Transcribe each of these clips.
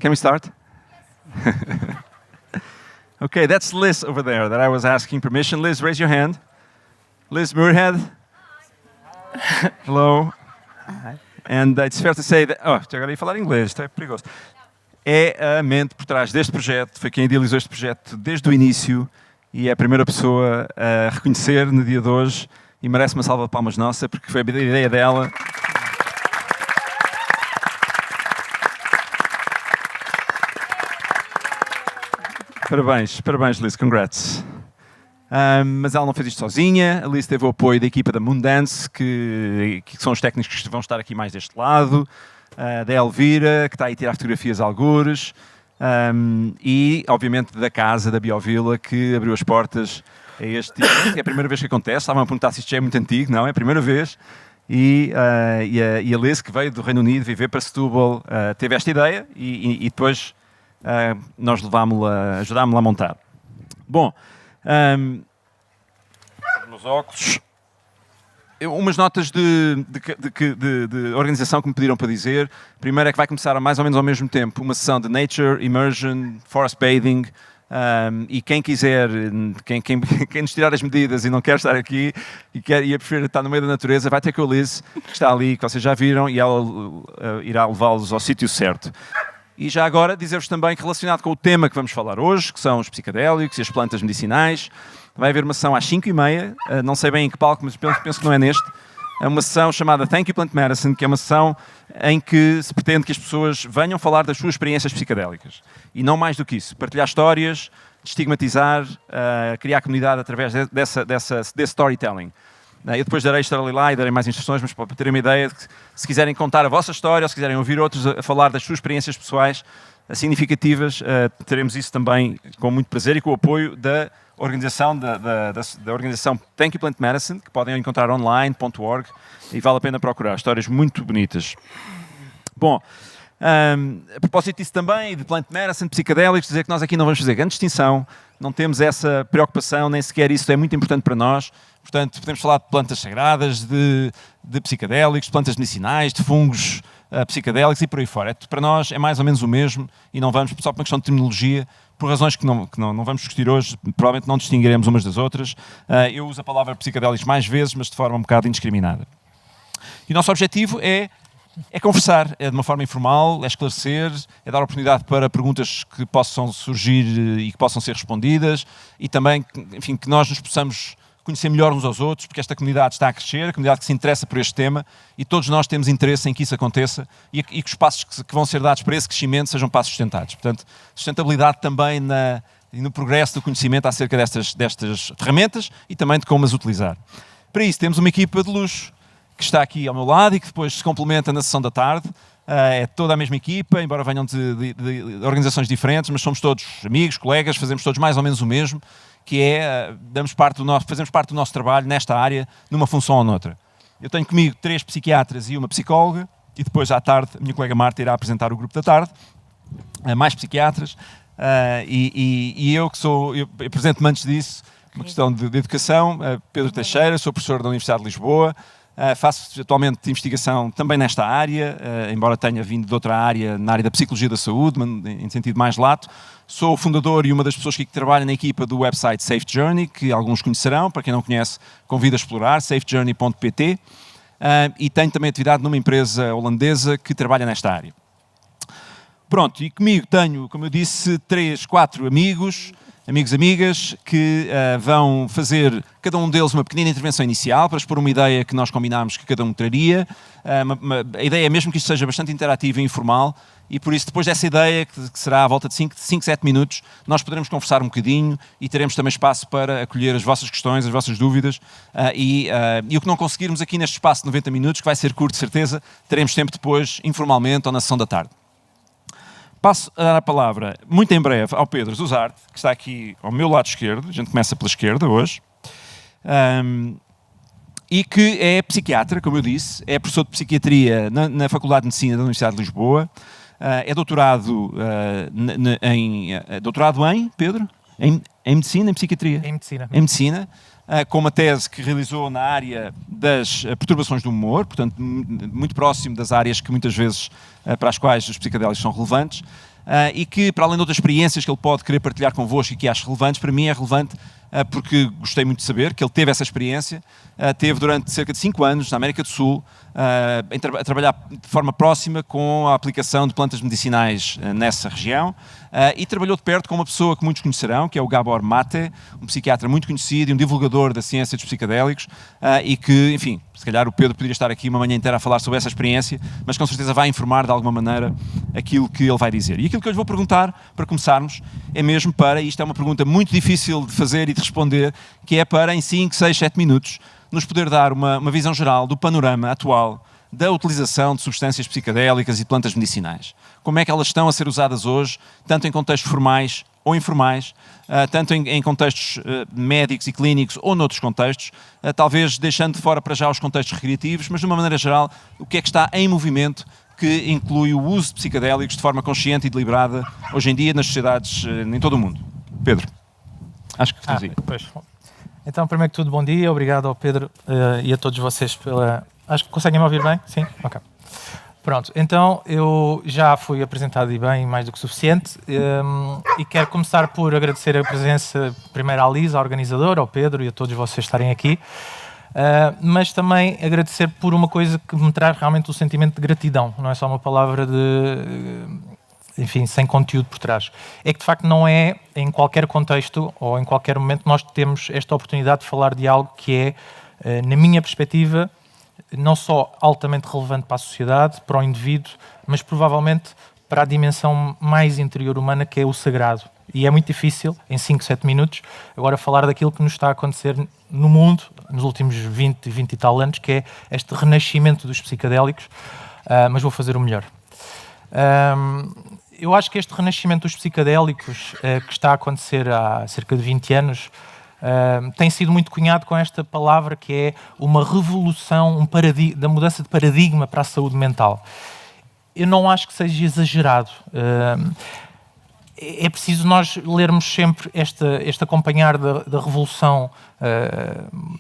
Can we start? Okay, that's Liz over there that I was asking permission. Liz, raise your hand. Liz Muirhead. Hello. And it's fair to say that... Oh, agora ia falar inglês, isto é perigoso. É a mente por trás deste projeto, foi quem idealizou este projeto desde o início e é a primeira pessoa a reconhecer no dia de hoje e merece uma salva de palmas nossa, porque foi a ideia dela. Parabéns Liz, congrats. Mas ela não fez isto sozinha, a Liz teve o apoio da equipa da Moondance, que são os técnicos que vão estar aqui mais deste lado, da Elvira, que está aí a tirar fotografias a algures, e obviamente da casa, da Biovila, que abriu as portas a este tipo. É a primeira vez que acontece, estavam a perguntar se isto já é muito antigo, não, é a primeira vez. E a Liz, que veio do Reino Unido viver para Setúbal, teve esta ideia e depois nós ajudámos-la a montar. Bom, os meus óculos. Umas notas de organização que me pediram para dizer. Primeiro é que vai começar mais ou menos ao mesmo tempo uma sessão de Nature, Immersion, Forest Bathing, e quem quiser, quem nos tirar as medidas e não quer estar aqui e preferir estar no meio da natureza, vai ter com a Liz, que está ali, que vocês já viram, e ela irá levá-los ao sítio certo. E já agora dizer-vos também que, relacionado com o tema que vamos falar hoje, que são os psicadélicos e as plantas medicinais, vai haver uma sessão às 5h30, não sei bem em que palco, mas penso que não é neste. É uma sessão chamada Thank You Plant Medicine, que é uma sessão em que se pretende que as pessoas venham falar das suas experiências psicadélicas. E não mais do que isso. Partilhar histórias, estigmatizar, criar comunidade através desse storytelling. Eu depois estarei lá e darei mais instruções, mas para terem uma ideia, se quiserem contar a vossa história ou se quiserem ouvir outros a falar das suas experiências pessoais significativas, teremos isso também com muito prazer e com o apoio da organização, da organização Thank You Plant Medicine, que podem encontrar online.org e vale a pena procurar. Histórias muito bonitas. Bom, a propósito disso também, de Plant Medicine, psicadélicos, dizer que nós aqui não vamos fazer grande distinção, não temos essa preocupação, nem sequer isso é muito importante para nós. Portanto, podemos falar de plantas sagradas, de psicadélicos, de plantas medicinais, de fungos psicadélicos e por aí fora. Para nós é mais ou menos o mesmo e não vamos, só por uma questão de terminologia, por razões que não vamos discutir hoje, provavelmente não distinguiremos umas das outras. Eu uso a palavra psicadélicos mais vezes, mas de forma um bocado indiscriminada. E o nosso objetivo é conversar, é de uma forma informal, é esclarecer, é dar oportunidade para perguntas que possam surgir e que possam ser respondidas e também, enfim, que nós nos possamos conhecer melhor uns aos outros, porque esta comunidade está a crescer, a comunidade que se interessa por este tema e todos nós temos interesse em que isso aconteça e que os passos que vão ser dados para esse crescimento sejam passos sustentados. Portanto, sustentabilidade também no progresso do conhecimento acerca destas ferramentas e também de como as utilizar. Para isso temos uma equipa de luxo que está aqui ao meu lado e que depois se complementa na sessão da tarde. É toda a mesma equipa, embora venham de organizações diferentes, mas somos todos amigos, colegas, fazemos todos mais ou menos o mesmo, que é fazemos parte do nosso trabalho nesta área, numa função ou noutra. Eu tenho comigo 3 psiquiatras e uma psicóloga, e depois à tarde a minha colega Marta irá apresentar o grupo da tarde, mais psiquiatras, e eu apresento-me antes disso, uma questão de educação, Pedro Teixeira, sou professor da Universidade de Lisboa, faço atualmente investigação também nesta área, embora tenha vindo de outra área, na área da psicologia da saúde, em sentido mais lato. Sou o fundador e uma das pessoas que trabalha na equipa do website Safe Journey, que alguns conhecerão, para quem não conhece, convido a explorar, safejourney.pt, e tenho também atividade numa empresa holandesa que trabalha nesta área. Pronto, e comigo tenho, como eu disse, 4 amigos, amigas, que vão fazer, cada um deles, uma pequenina intervenção inicial para expor uma ideia que nós combinámos que cada um traria. A ideia é mesmo que isto seja bastante interativo e informal e por isso, depois dessa ideia, que será à volta de 5, 7 minutos, nós poderemos conversar um bocadinho e teremos também espaço para acolher as vossas questões, as vossas dúvidas e o que não conseguirmos aqui neste espaço de 90 minutos, que vai ser curto de certeza, teremos tempo depois, informalmente ou na sessão da tarde. Passo a dar a palavra, muito em breve, ao Pedro Zuzarte, que está aqui ao meu lado esquerdo, a gente começa pela esquerda hoje, e que é psiquiatra, como eu disse, é professor de psiquiatria na Faculdade de Medicina da Universidade de Lisboa, é doutorado em, Pedro? Em medicina, em psiquiatria? Em medicina. Em medicina, com uma tese que realizou na área das perturbações do humor, portanto, muito próximo das áreas que muitas vezes, para as quais os psicodélicos são relevantes, e que, para além de outras experiências que ele pode querer partilhar convosco e que acho relevantes, para mim é relevante porque gostei muito de saber que ele teve essa experiência, teve durante cerca de 5 anos na América do Sul a trabalhar de forma próxima com a aplicação de plantas medicinais nessa região e trabalhou de perto com uma pessoa que muitos conhecerão, que é o Gabor Mate, um psiquiatra muito conhecido e um divulgador da ciência dos psicodélicos e que, enfim, se calhar o Pedro poderia estar aqui uma manhã inteira a falar sobre essa experiência, mas com certeza vai informar de alguma maneira aquilo que ele vai dizer. E aquilo que eu lhe vou perguntar, para começarmos, é mesmo para, e isto é uma pergunta muito difícil de fazer e de responder, que é para, em 5, 6, 7 minutos, nos poder dar uma visão geral do panorama atual da utilização de substâncias psicodélicas e plantas medicinais. Como é que elas estão a ser usadas hoje, tanto em contextos formais ou informais, tanto em contextos médicos e clínicos ou noutros contextos, talvez deixando de fora para já os contextos recreativos, mas de uma maneira geral, o que é que está em movimento que inclui o uso de psicodélicos de forma consciente e deliberada hoje em dia nas sociedades em todo o mundo. Pedro, acho que estás aí. Pois. Então, primeiro que tudo, bom dia, obrigado ao Pedro e a todos vocês pela... Acho que conseguem me ouvir bem? Sim? Ok. Pronto, então eu já fui apresentado e bem, mais do que suficiente, e quero começar por agradecer a presença, primeiro à Lisa, a organizadora, ao Pedro e a todos vocês estarem aqui, mas também agradecer por uma coisa que me traz realmente o sentimento de gratidão, não é só uma palavra enfim, sem conteúdo por trás. É que de facto não é em qualquer contexto ou em qualquer momento nós temos esta oportunidade de falar de algo que é, na minha perspectiva, não só altamente relevante para a sociedade, para o indivíduo, mas provavelmente para a dimensão mais interior humana, que é o sagrado. E é muito difícil, em 5, 7 minutos, agora falar daquilo que nos está a acontecer no mundo, nos últimos 20 e tal anos, que é este renascimento dos psicodélicos, mas vou fazer o melhor. Eu acho que este renascimento dos psicodélicos, que está a acontecer há cerca de 20 anos, tem sido muito cunhado com esta palavra que é uma revolução, da mudança de paradigma para a saúde mental. Eu não acho que seja exagerado. É preciso nós lermos sempre este acompanhar da revolução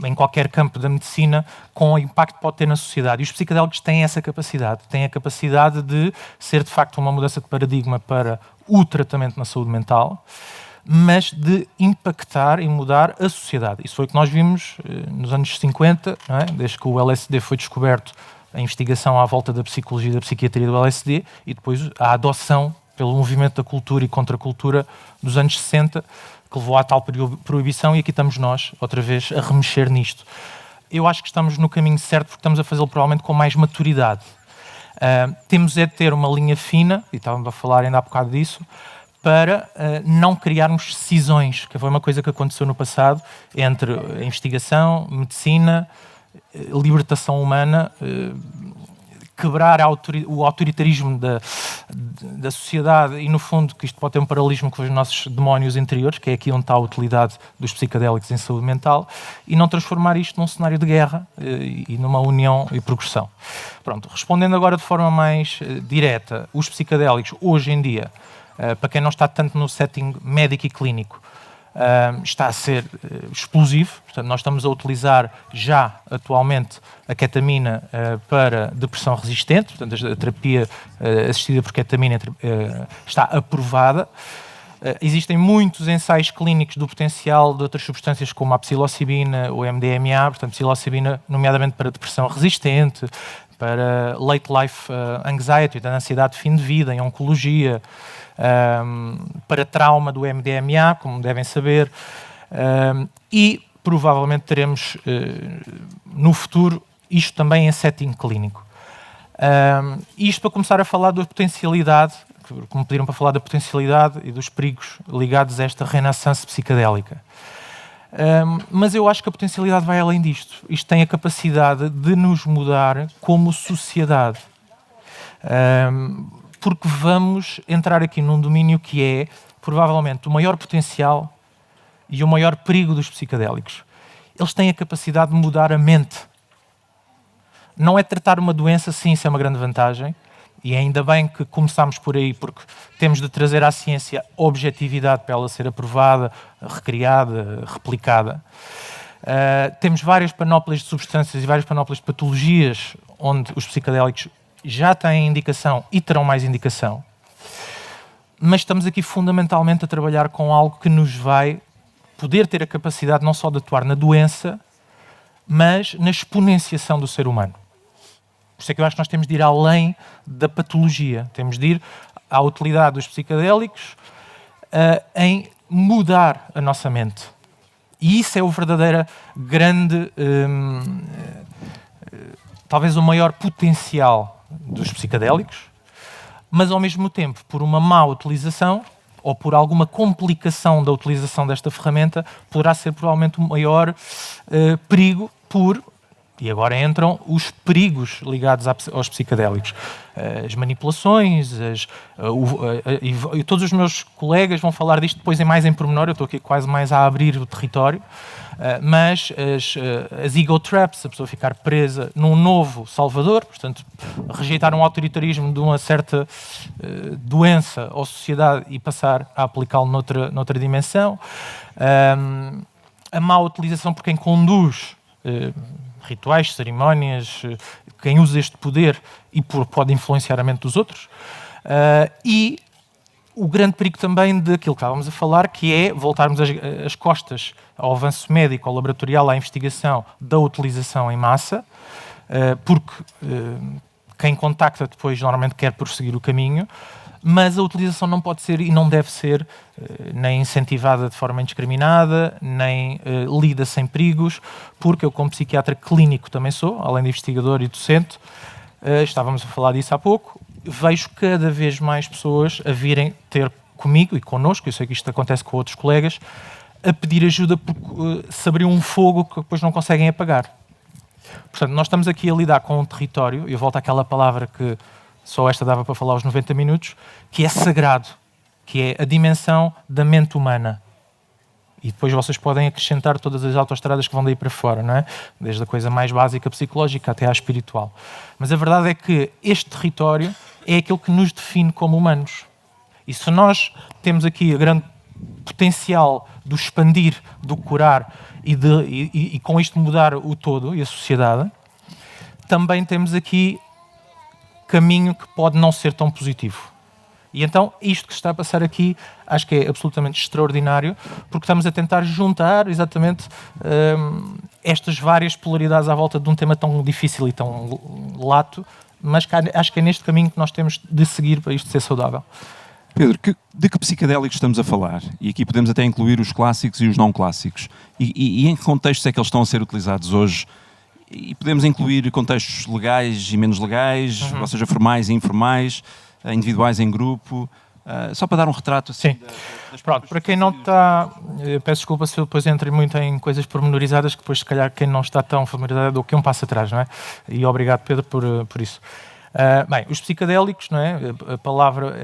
em qualquer campo da medicina com o impacto que pode ter na sociedade. E os psicodélicos têm essa capacidade. Têm a capacidade de ser, de facto, uma mudança de paradigma para o tratamento na saúde mental, mas de impactar e mudar a sociedade. Isso foi o que nós vimos nos anos 50, não é? Desde que o LSD foi descoberto, a investigação à volta da psicologia e da psiquiatria do LSD, e depois a adoção pelo movimento da cultura e contracultura dos anos 60, que levou à tal proibição, e aqui estamos nós, outra vez, a remexer nisto. Eu acho que estamos no caminho certo porque estamos a fazê-lo provavelmente com mais maturidade. Temos de ter uma linha fina, e estávamos a falar ainda há bocado disso, para não criarmos cisões, que foi uma coisa que aconteceu no passado, entre a investigação, medicina, libertação humana, quebrar o autoritarismo da sociedade e, no fundo, que isto pode ter um paralelismo com os nossos demónios interiores, que é aqui onde está a utilidade dos psicodélicos em saúde mental, e não transformar isto num cenário de guerra e numa união e progressão. Pronto, respondendo agora de forma mais direta, os psicodélicos, hoje em dia, para quem não está tanto no setting médico e clínico, está a ser explosivo. Portanto, nós estamos a utilizar já atualmente a ketamina para depressão resistente. Portanto, a terapia assistida por ketamina está aprovada. Existem muitos ensaios clínicos do potencial de outras substâncias como a psilocibina ou MDMA, portanto, psilocibina nomeadamente para depressão resistente, para late life anxiety, da ansiedade de fim de vida, em oncologia, para trauma do MDMA, como devem saber, e provavelmente teremos no futuro isto também em setting clínico. Isto para começar a falar da potencialidade, como pediram para falar da potencialidade e dos perigos ligados a esta renaissance psicodélica. Mas eu acho que a potencialidade vai além disto. Isto tem a capacidade de nos mudar como sociedade. Porque vamos entrar aqui num domínio que é, provavelmente, o maior potencial e o maior perigo dos psicodélicos. Eles têm a capacidade de mudar a mente. Não é tratar uma doença, sim, isso é uma grande vantagem, e ainda bem que começámos por aí, porque temos de trazer à ciência objetividade para ela ser aprovada, recriada, replicada. Temos várias panóplias de substâncias e várias panóplias de patologias onde os psicodélicos já têm indicação e terão mais indicação. mas estamos aqui fundamentalmente a trabalhar com algo que nos vai poder ter a capacidade não só de atuar na doença, mas na exponenciação do ser humano. Por isso é que eu acho que nós temos de ir além da patologia. Temos de ir à utilidade dos psicodélicos em mudar a nossa mente. E isso é o verdadeiro grande, talvez o maior potencial dos psicodélicos, mas ao mesmo tempo, por uma má utilização ou por alguma complicação da utilização desta ferramenta, poderá ser provavelmente o maior perigo e agora entram os perigos ligados aos psicodélicos. As manipulações, e todos os meus colegas vão falar disto depois mais em pormenor, eu estou aqui quase mais a abrir o território, mas as ego traps, a pessoa ficar presa num novo salvador, portanto, rejeitar um autoritarismo de uma certa doença ou sociedade e passar a aplicá-lo noutra dimensão. A má utilização por quem conduz rituais, cerimónias, quem usa este poder e pode influenciar a mente dos outros. E o grande perigo também daquilo que estávamos a falar, que é voltarmos as costas ao avanço médico, ao laboratorial, à investigação da utilização em massa, porque quem contacta depois normalmente quer prosseguir o caminho, mas a utilização não pode ser e não deve ser nem incentivada de forma indiscriminada, nem lida sem perigos, porque eu, como psiquiatra clínico também sou, além de investigador e docente, estávamos a falar disso há pouco, vejo cada vez mais pessoas a virem ter comigo e connosco, eu sei que isto acontece com outros colegas, a pedir ajuda porque se abriu um fogo que depois não conseguem apagar. Portanto, nós estamos aqui a lidar com um território, e eu volto àquela palavra que só esta dava para falar aos 90 minutos, que é sagrado, que é a dimensão da mente humana. E depois vocês podem acrescentar todas as autoestradas que vão daí para fora, não é? Desde a coisa mais básica psicológica até à espiritual. Mas a verdade é que este território é aquilo que nos define como humanos. E se nós temos aqui o grande potencial do expandir, do curar e com isto mudar o todo e a sociedade, também temos aqui caminho que pode não ser tão positivo. E então, isto que está a passar aqui, acho que é absolutamente extraordinário, porque estamos a tentar juntar exatamente estas várias polaridades à volta de um tema tão difícil e tão lato, mas acho que é neste caminho que nós temos de seguir para isto ser saudável. Pedro, de que psicodélicos estamos a falar? E aqui podemos até incluir os clássicos e os não clássicos. E em que contextos é que eles estão a ser utilizados hoje? E podemos incluir contextos legais e menos legais, ou seja, formais e informais, individuais em grupo, só para dar um retrato assim. Sim. Pronto, para quem não está, peço desculpa se eu depois entre muito em coisas pormenorizadas, que depois se calhar quem não está tão familiarizado, ou que um passo atrás, não é? E obrigado, Pedro, por isso. Bem, os psicodélicos, não é? A palavra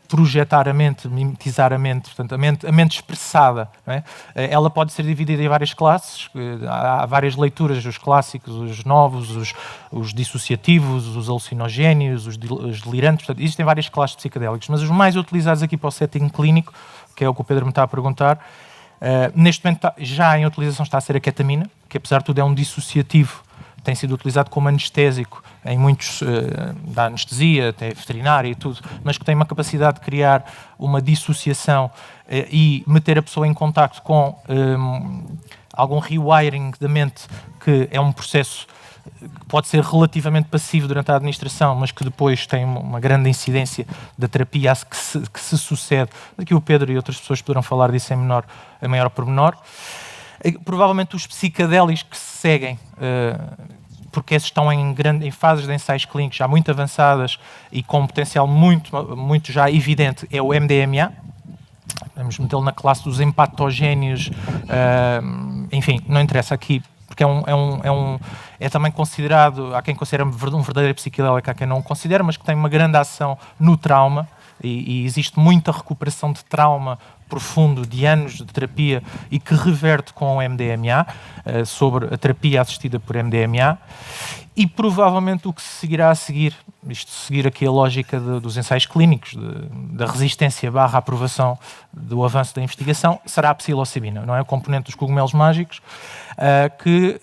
projetar a mente, mimetizar a mente, portanto, a mente expressada, não é? Ela pode ser dividida em várias classes, há várias leituras, os clássicos, os novos, os dissociativos, os alucinogénios, os delirantes, portanto, existem várias classes de psicodélicos, mas os mais utilizados aqui para o setting clínico, que é o que o Pedro me está a perguntar, neste momento já em utilização está a ser a ketamina, que apesar de tudo é um dissociativo, tem sido utilizado como anestésico em muitos, da anestesia, até veterinária e tudo, mas que tem uma capacidade de criar uma dissociação e meter a pessoa em contacto com algum rewiring da mente, que é um processo que pode ser relativamente passivo durante a administração, mas que depois tem uma grande incidência da terapia que se sucede. Aqui o Pedro e outras pessoas poderão falar disso em maior pormenor. Provavelmente os psicodélicos que se seguem, porque esses estão em fases de ensaios clínicos já muito avançadas e com um potencial muito já evidente, é o MDMA. Vamos metê-lo na classe dos empatogénios, enfim, não interessa aqui, porque é também considerado, há quem considere um verdadeiro psicodélico, há quem não o considera, mas que tem uma grande ação no trauma e existe muita recuperação de trauma profundo de anos de terapia e que reverte com o MDMA, sobre a terapia assistida por MDMA, e provavelmente o que se seguirá a seguir, isto seguir aqui a lógica dos ensaios clínicos, da resistência / aprovação do avanço da investigação, será a psilocibina, não é? O componente dos cogumelos mágicos, que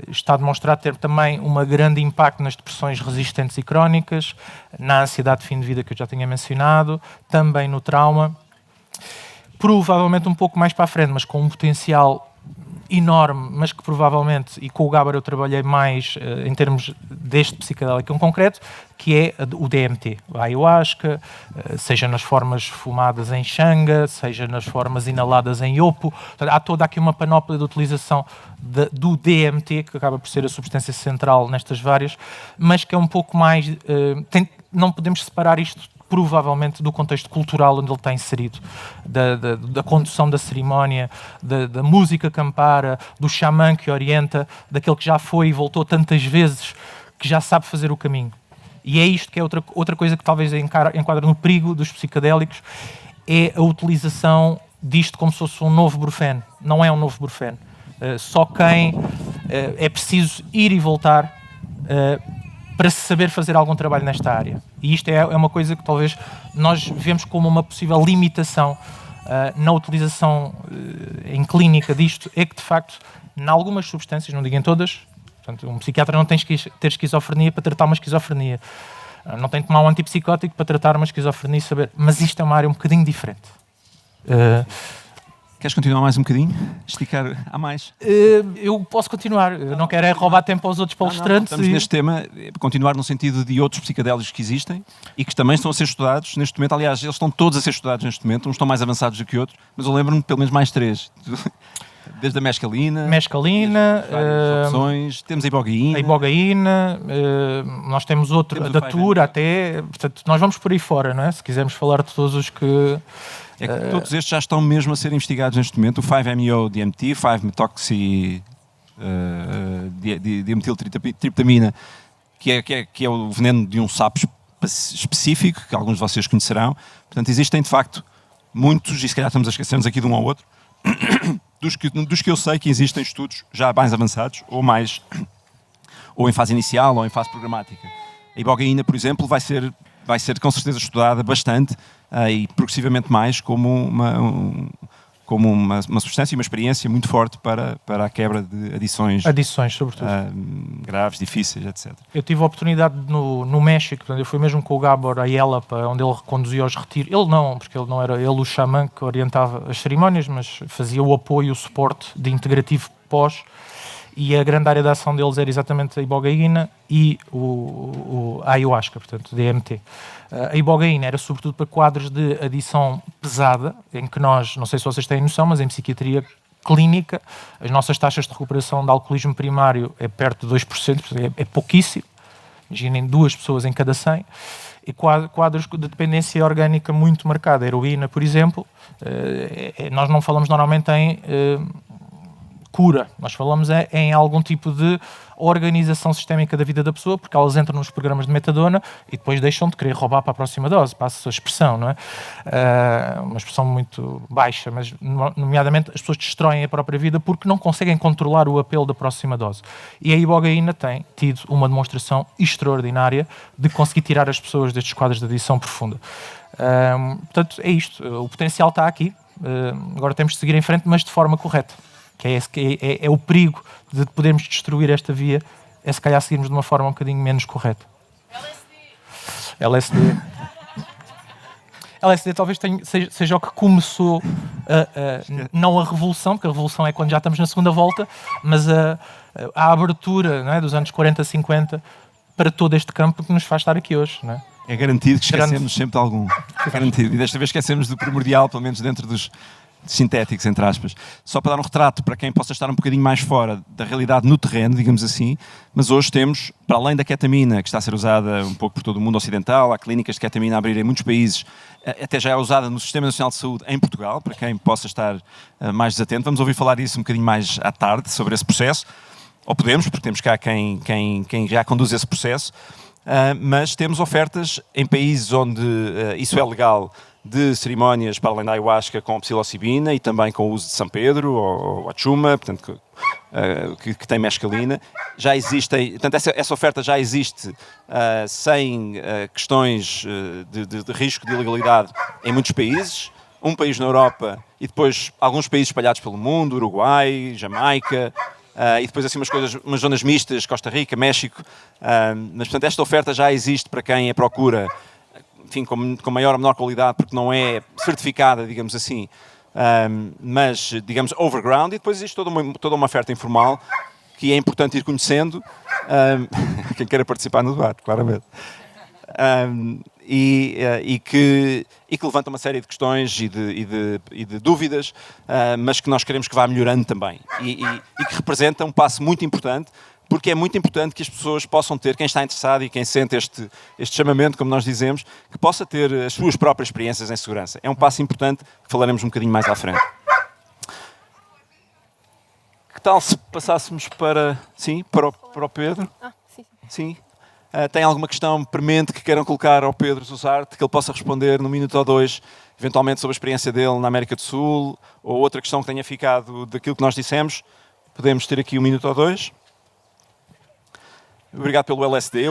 está demonstrado ter também um grande impacto nas depressões resistentes e crónicas, na ansiedade de fim de vida que eu já tinha mencionado, também no trauma. Provavelmente um pouco mais para a frente, mas com um potencial enorme, mas que provavelmente, e com o Gabor eu trabalhei mais em termos deste psicodélico em concreto, que é o DMT, a ayahuasca, seja nas formas fumadas em xanga, seja nas formas inaladas em iopo. Portanto, há toda aqui uma panóplia de utilização do DMT, que acaba por ser a substância central nestas várias, mas que é um pouco mais... não podemos separar isto provavelmente do contexto cultural onde ele está inserido, da condução da cerimónia, da música campara, do xamã que orienta, daquele que já foi e voltou tantas vezes, que já sabe fazer o caminho. E é isto que é outra coisa que talvez enquadra no perigo dos psicodélicos, é a utilização disto como se fosse um novo Brufen. Não é um novo Brufen. Só quem é preciso ir e voltar para se saber fazer algum trabalho nesta área. E isto é uma coisa que talvez nós vemos como uma possível limitação na utilização em clínica disto, é que de facto, em algumas substâncias, não digo em todas, portanto, um psiquiatra não tem que ter esquizofrenia para tratar uma esquizofrenia, não tem que tomar um antipsicótico para tratar uma esquizofrenia, mas isto é uma área um bocadinho diferente. Queres continuar mais um bocadinho? Esticar a mais? Eu posso continuar. Eu não quero é roubar tempo aos outros palestrantes. Estamos neste tema, continuar no sentido de outros psicodélicos que existem e que também estão a ser estudados neste momento. Aliás, eles estão todos a ser estudados neste momento. Uns estão mais avançados do que outros, mas eu lembro-me de pelo menos mais 3. Desde a mescalina, opções, temos a ibogaína, nós temos outro, a datura até. Portanto, nós vamos por aí fora, não é? Se quisermos falar de todos os que... É que todos estes já estão mesmo a ser investigados neste momento. O 5-MeO-DMT, 5-methoxy-dimetiltriptamina, que é o veneno de um sapo específico, que alguns de vocês conhecerão. Portanto, existem de facto muitos, e se calhar estamos a esquecer-nos aqui de um ao outro, dos que eu sei que existem estudos já mais avançados, ou em fase inicial, ou em fase programática. A ibogaína, por exemplo, vai ser com certeza estudada bastante e progressivamente mais como uma substância e uma experiência muito forte para a quebra de adições sobretudo. Graves, difíceis, etc. Eu tive a oportunidade no México, portanto, eu fui mesmo com o Gabor a Yelapa, onde ele reconduzia os retiros. Ele não, porque ele não era ele o xamã que orientava as cerimónias, mas fazia o apoio, o suporte de integrativo pós. E a grande área de ação deles era exatamente a ibogaína e a ayahuasca, portanto, DMT. A ibogaína era sobretudo para quadros de adição pesada, em que nós, não sei se vocês têm noção, mas em psiquiatria clínica, as nossas taxas de recuperação de alcoolismo primário é perto de 2%, portanto, é pouquíssimo. Imaginem 2 pessoas em cada 100. E quadros de dependência orgânica muito marcada. A heroína, por exemplo, nós não falamos normalmente em... cura. Nós falamos em algum tipo de organização sistémica da vida da pessoa, porque elas entram nos programas de metadona e depois deixam de querer roubar para a próxima dose, passa a expressão, não é? Uma expressão muito baixa, mas nomeadamente as pessoas destroem a própria vida porque não conseguem controlar o apelo da próxima dose. E a ibogaína tem tido uma demonstração extraordinária de conseguir tirar as pessoas destes quadros de adição profunda. Portanto, é isto. O potencial está aqui. Agora temos de seguir em frente, mas de forma correta. Que é o perigo de podermos destruir esta via, é se calhar seguirmos de uma forma um bocadinho menos correta. LSD talvez seja o que começou, não a revolução, porque a revolução é quando já estamos na segunda volta, mas a abertura, não é, dos anos 40, 50 para todo este campo que nos faz estar aqui hoje. Não é? É garantido que esquecemos sempre de algum. É garantido. E desta vez esquecemos do primordial, pelo menos dentro dos sintéticos, entre aspas. Só para dar um retrato para quem possa estar um bocadinho mais fora da realidade no terreno, digamos assim, mas hoje temos, para além da ketamina, que está a ser usada um pouco por todo o mundo ocidental, há clínicas de ketamina a abrir em muitos países, até já é usada no Sistema Nacional de Saúde em Portugal, para quem possa estar mais desatento. Vamos ouvir falar disso um bocadinho mais à tarde, sobre esse processo, ou podemos, porque temos cá quem já conduz esse processo, mas temos ofertas em países onde isso é legal, de cerimónias para além da ayahuasca com psilocibina e também com o uso de São Pedro ou a chuma, portanto, que tem mescalina. Já existem, portanto, essa oferta já existe sem questões de risco de ilegalidade em muitos países. Um país na Europa e depois alguns países espalhados pelo mundo, Uruguai, Jamaica, e depois assim umas zonas mistas, Costa Rica, México. Mas, portanto, esta oferta já existe para quem a procura, enfim, com maior ou menor qualidade, porque não é certificada, digamos assim, mas, digamos, overground. E depois existe toda uma oferta informal que é importante ir conhecendo. Quem queira participar no debate, claramente. E que levanta uma série de questões e de dúvidas, mas que nós queremos que vá melhorando também. E que representa um passo muito importante, porque é muito importante que as pessoas possam ter, quem está interessado e quem sente este chamamento, como nós dizemos, que possa ter as suas próprias experiências em segurança. É um passo importante que falaremos um bocadinho mais à frente. Que tal se passássemos para o Pedro? Sim. Sim. Tem alguma questão premente que queiram colocar ao Pedro Zuzarte, que ele possa responder num minuto ou dois, eventualmente sobre a experiência dele na América do Sul, ou outra questão que tenha ficado daquilo que nós dissemos? Podemos ter aqui um minuto ou dois. Obrigado pelo LSD.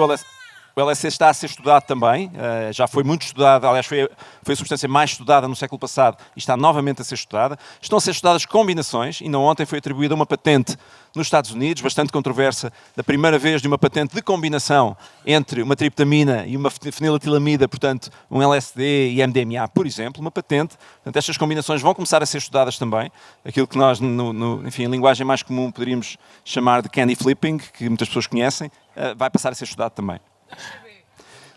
O LSD está a ser estudado também, já foi muito estudado, aliás foi a substância mais estudada no século passado e está novamente a ser estudada. Estão a ser estudadas combinações, ainda ontem foi atribuída uma patente nos Estados Unidos, bastante controversa, da primeira vez de uma patente de combinação entre uma triptamina e uma feniletilamida, portanto um LSD e MDMA, por exemplo, uma patente. Portanto, estas combinações vão começar a ser estudadas também, aquilo que nós, enfim, em linguagem mais comum, poderíamos chamar de candy flipping, que muitas pessoas conhecem, vai passar a ser estudado também.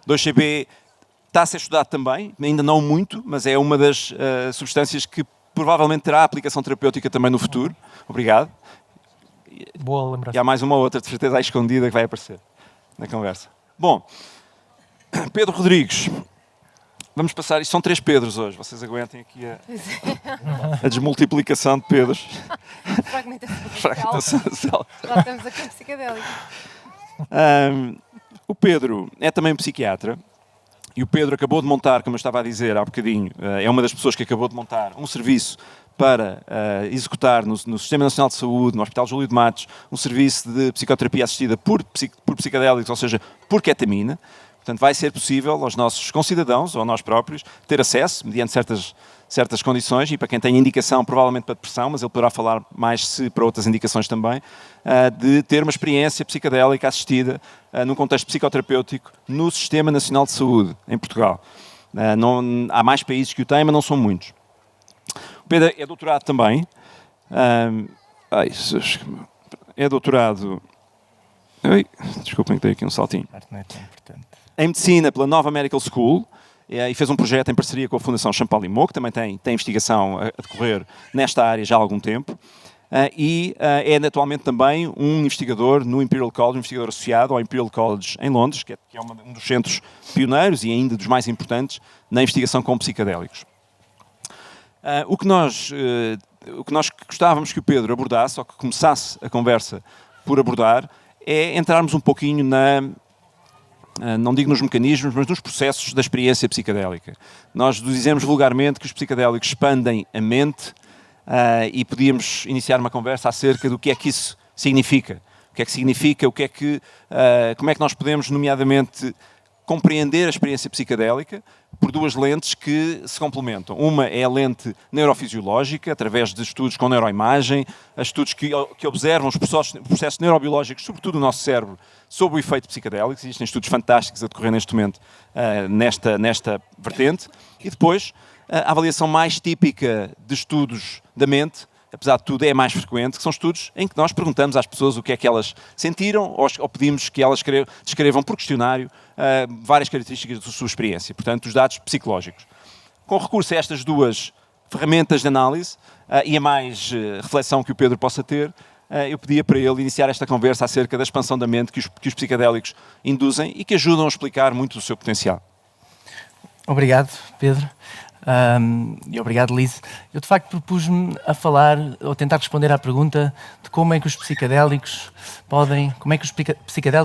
2CB está a ser estudado também, ainda não muito, mas é uma das substâncias que provavelmente terá aplicação terapêutica também no futuro. Obrigado. Boa lembrança. E há mais uma ou outra, de certeza, à escondida que vai aparecer na conversa. Bom, Pedro Rodrigues. Vamos passar, isto são 3 Pedros hoje, vocês aguentem aqui a desmultiplicação de Pedros. Fragmentação social. Já estamos aqui em psicadélico. O Pedro é também um psiquiatra e o Pedro acabou de montar, como eu estava a dizer há bocadinho, é uma das pessoas que acabou de montar um serviço para executar no Sistema Nacional de Saúde, no Hospital Júlio de Matos, um serviço de psicoterapia assistida por psicadélicos, ou seja, por ketamina. Portanto, vai ser possível aos nossos concidadãos, ou a nós próprios, ter acesso, mediante certas condições, e para quem tem indicação, provavelmente para depressão, mas ele poderá falar mais se para outras indicações também, de ter uma experiência psicadélica assistida num contexto psicoterapêutico no Sistema Nacional de Saúde, em Portugal. Há mais países que o têm, mas não são muitos. O Pedro é doutorado também. É doutorado... Desculpem que dei aqui um saltinho. Não é tão importante. Em Medicina pela Nova Medical School, e fez um projeto em parceria com a Fundação Champalimau, que também tem investigação a decorrer nesta área já há algum tempo, e é atualmente também um investigador no Imperial College, um investigador associado ao Imperial College em Londres, que é um dos centros pioneiros e ainda dos mais importantes na investigação com psicadélicos. O que nós gostávamos que o Pedro abordasse, ou que começasse a conversa por abordar, é entrarmos um pouquinho não digo nos mecanismos, mas nos processos da experiência psicadélica. Nós dizemos vulgarmente que os psicadélicos expandem a mente e podíamos iniciar uma conversa acerca do que é que isso significa. O que é que significa, como é que nós podemos, nomeadamente, compreender a experiência psicadélica por 2 lentes que se complementam. Uma é a lente neurofisiológica, através de estudos com neuroimagem, estudos que observam os processos neurobiológicos, sobretudo do nosso cérebro, sob o efeito psicadélico. Existem estudos fantásticos a decorrer neste momento nesta vertente. E depois, a avaliação mais típica de estudos da mente, apesar de tudo, é mais frequente, que são estudos em que nós perguntamos às pessoas o que é que elas sentiram ou pedimos que elas descrevam por questionário várias características da sua experiência, portanto, os dados psicológicos. Com recurso a estas 2 ferramentas de análise e a mais reflexão que o Pedro possa ter, eu pedia para ele iniciar esta conversa acerca da expansão da mente que os psicadélicos induzem e que ajudam a explicar muito do seu potencial. Obrigado, Pedro. E obrigado, Liz. Eu, de facto, propus-me a falar, ou tentar responder à pergunta de como é que os psicadélicos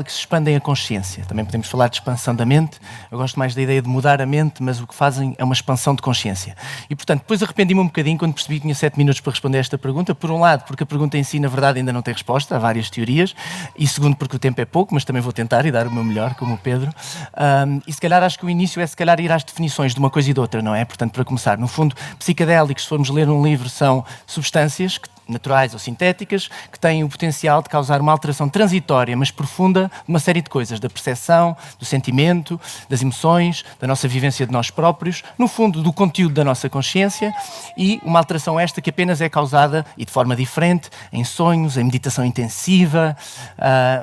expandem a consciência. Também podemos falar de expansão da mente. Eu gosto mais da ideia de mudar a mente, mas o que fazem é uma expansão de consciência. E, portanto, depois arrependi-me um bocadinho quando percebi que tinha 7 minutos para responder a esta pergunta. Por um lado, porque a pergunta em si, na verdade, ainda não tem resposta, há várias teorias. E segundo, porque o tempo é pouco, mas também vou tentar e dar o meu melhor, como o Pedro. E se calhar acho que o início é se calhar ir às definições de uma coisa e de outra, não é? Portanto, para começar, no fundo, psicadélicos, se formos ler um livro, são substâncias que naturais ou sintéticas, que têm o potencial de causar uma alteração transitória, mas profunda, de uma série de coisas, da percepção, do sentimento, das emoções, da nossa vivência de nós próprios, no fundo, do conteúdo da nossa consciência, e uma alteração esta que apenas é causada, e de forma diferente, em sonhos, em meditação intensiva,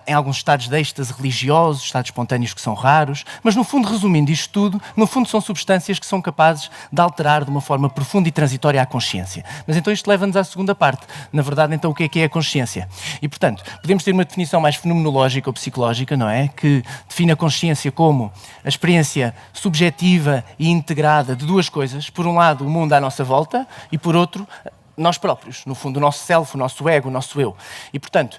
em alguns estados de êxtase religiosos, estados espontâneos que são raros, mas no fundo, resumindo isto tudo, no fundo são substâncias que são capazes de alterar de uma forma profunda e transitória a consciência. Mas então isto leva-nos à segunda parte. Na verdade, então, o que é a consciência? E, portanto, podemos ter uma definição mais fenomenológica ou psicológica, não é? Que define a consciência como a experiência subjetiva e integrada de duas coisas. Por um lado, o mundo à nossa volta e, por outro, nós próprios, no fundo, o nosso self, o nosso ego, o nosso eu. E, portanto,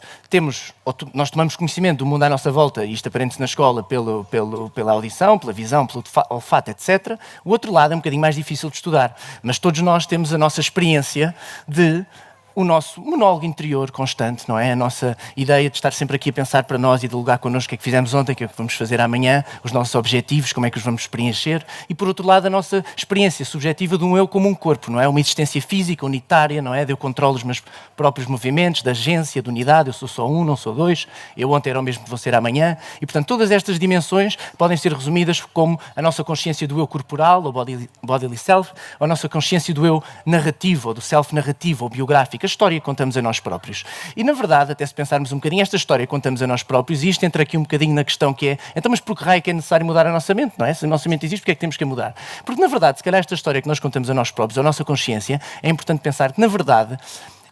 nós tomamos conhecimento do mundo à nossa volta, e isto aprende-se na escola pela audição, pela visão, pelo olfato, etc. O outro lado é um bocadinho mais difícil de estudar, mas todos nós temos a nossa experiência o nosso monólogo interior constante, não é? A nossa ideia de estar sempre aqui a pensar para nós e dialogar connosco o que é que fizemos ontem, o que é que vamos fazer amanhã, os nossos objetivos, como é que os vamos preencher, e por outro lado a nossa experiência subjetiva de um eu como um corpo, não é? Uma existência física, unitária, não é? De eu controlo os meus próprios movimentos, da agência, de unidade, eu sou só um, não sou dois, eu ontem era o mesmo que vou ser amanhã, e portanto todas estas dimensões podem ser resumidas como a nossa consciência do eu corporal, ou bodily self, ou a nossa consciência do eu narrativo, ou do self narrativo, ou biográfico, a história que contamos a nós próprios. E, na verdade, até se pensarmos um bocadinho, esta história que contamos a nós próprios, e isto entra aqui um bocadinho na questão que é, então, mas por que raio é que é necessário mudar a nossa mente, não é? Se a nossa mente existe, porque é que temos que a mudar? Porque, na verdade, se calhar esta história que nós contamos a nós próprios, a nossa consciência, é importante pensar que, na verdade,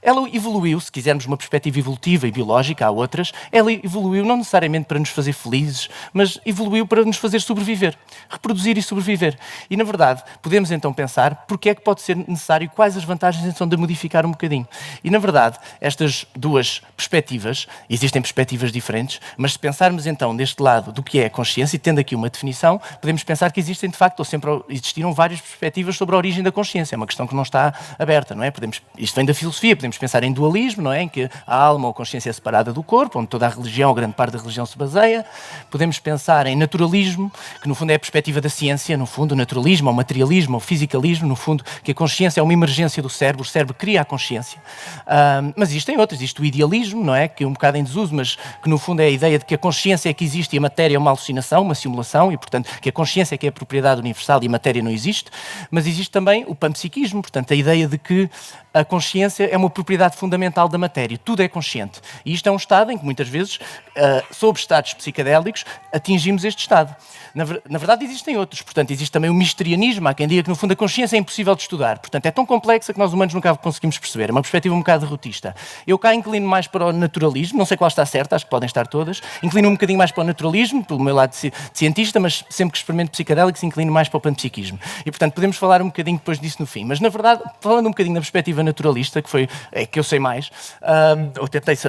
ela evoluiu, se quisermos uma perspectiva evolutiva e biológica, há outras, ela evoluiu não necessariamente para nos fazer felizes, mas evoluiu para nos fazer sobreviver, reproduzir e sobreviver. E, na verdade, podemos então pensar porque é que pode ser necessário, quais as vantagens então de modificar um bocadinho. E, na verdade, estas duas perspectivas, existem perspectivas diferentes, mas se pensarmos então deste lado do que é a consciência, e tendo aqui uma definição, podemos pensar que existem, de facto, ou sempre existiram várias perspectivas sobre a origem da consciência. É uma questão que não está aberta, não é? Isto vem da filosofia, podemos pensar em dualismo, não é? Em que a alma ou a consciência é separada do corpo, onde toda a religião, ou grande parte da religião se baseia. Podemos pensar em naturalismo, que no fundo é a perspectiva da ciência, no fundo, o naturalismo, ou materialismo, ou fisicalismo, no fundo, que a consciência é uma emergência do cérebro, o cérebro cria a consciência. Mas existem outros, existe o idealismo, não é? Que é um bocado em desuso, mas que no fundo é a ideia de que a consciência é que existe e a matéria é uma alucinação, uma simulação, e portanto que a consciência é que é a propriedade universal e a matéria não existe. Mas existe também o panpsiquismo, portanto a ideia de que a consciência é uma propriedade fundamental da matéria. Tudo é consciente. E isto é um estado em que, muitas vezes, sob estados psicadélicos, atingimos este estado. Na verdade, existem outros. Portanto, existe também o misterianismo. Há quem diga que, no fundo, a consciência é impossível de estudar. Portanto, é tão complexa que nós humanos nunca conseguimos perceber. É uma perspectiva um bocado derrotista. Eu cá inclino mais para o naturalismo. Não sei qual está certa, acho que podem estar todas. Inclino um bocadinho mais para o naturalismo, pelo meu lado de cientista, mas sempre que experimento psicadélicos, inclino mais para o panpsiquismo. E, portanto, podemos falar um bocadinho depois disso no fim. Mas, na verdade, falando um bocadinho da perspectiva naturalista, que eu sei mais,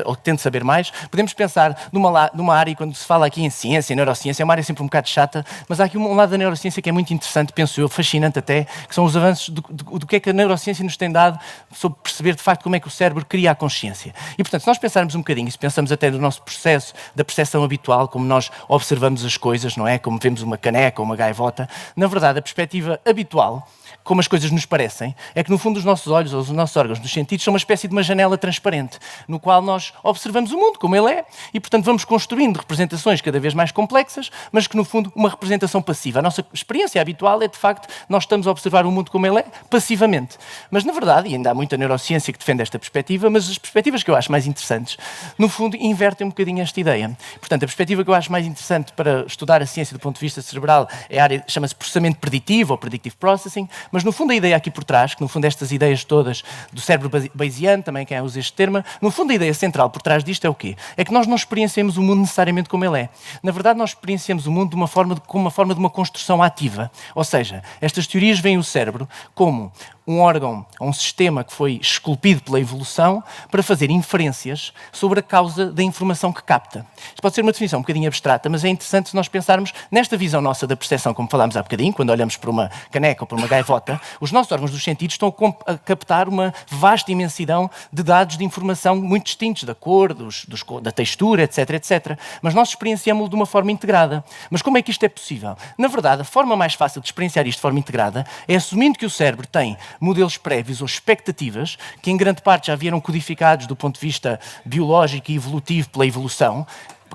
ou tento saber mais, podemos pensar numa área, quando se fala aqui em ciência, neurociência, é uma área sempre um bocado chata, mas há aqui um lado da neurociência que é muito interessante, penso eu, fascinante até, que são os avanços do que é que a neurociência nos tem dado sobre perceber, de facto, como é que o cérebro cria a consciência. E, portanto, se nós pensarmos um bocadinho, se pensamos até no nosso processo da percepção habitual, como nós observamos as coisas, não é? Como vemos uma caneca ou uma gaivota, na verdade, a perspectiva habitual, como as coisas nos parecem, é que no fundo os nossos olhos ou os nossos órgãos dos sentidos são uma espécie de uma janela transparente, no qual nós observamos o mundo como ele é e, portanto, vamos construindo representações cada vez mais complexas, mas que no fundo uma representação passiva. A nossa experiência habitual é, de facto, nós estamos a observar o mundo como ele é, passivamente. Mas, na verdade, e ainda há muita neurociência que defende esta perspectiva, mas as perspectivas que eu acho mais interessantes, no fundo, invertem um bocadinho esta ideia. Portanto, a perspectiva que eu acho mais interessante para estudar a ciência do ponto de vista cerebral é a área, chama-se processamento preditivo ou predictive processing, mas no fundo a ideia aqui por trás, que no fundo estas ideias todas do cérebro bayesiano, também quem usa este termo, no fundo a ideia central por trás disto é o quê? É que nós não experienciamos o mundo necessariamente como ele é. Na verdade, nós experienciamos o mundo como uma forma de uma construção ativa. Ou seja, estas teorias veem o cérebro como um órgão, um sistema que foi esculpido pela evolução para fazer inferências sobre a causa da informação que capta. Isto pode ser uma definição um bocadinho abstrata, mas é interessante se nós pensarmos nesta visão nossa da percepção, como falámos há bocadinho, quando olhamos para uma caneca ou para uma gaivota, os nossos órgãos dos sentidos estão a captar uma vasta imensidão de dados de informação muito distintos, da cor, da textura, etc, etc. Mas nós experienciamos-lo de uma forma integrada. Mas como é que isto é possível? Na verdade, a forma mais fácil de experienciar isto de forma integrada é assumindo que o cérebro tem modelos prévios ou expectativas, que em grande parte já vieram codificados do ponto de vista biológico e evolutivo pela evolução.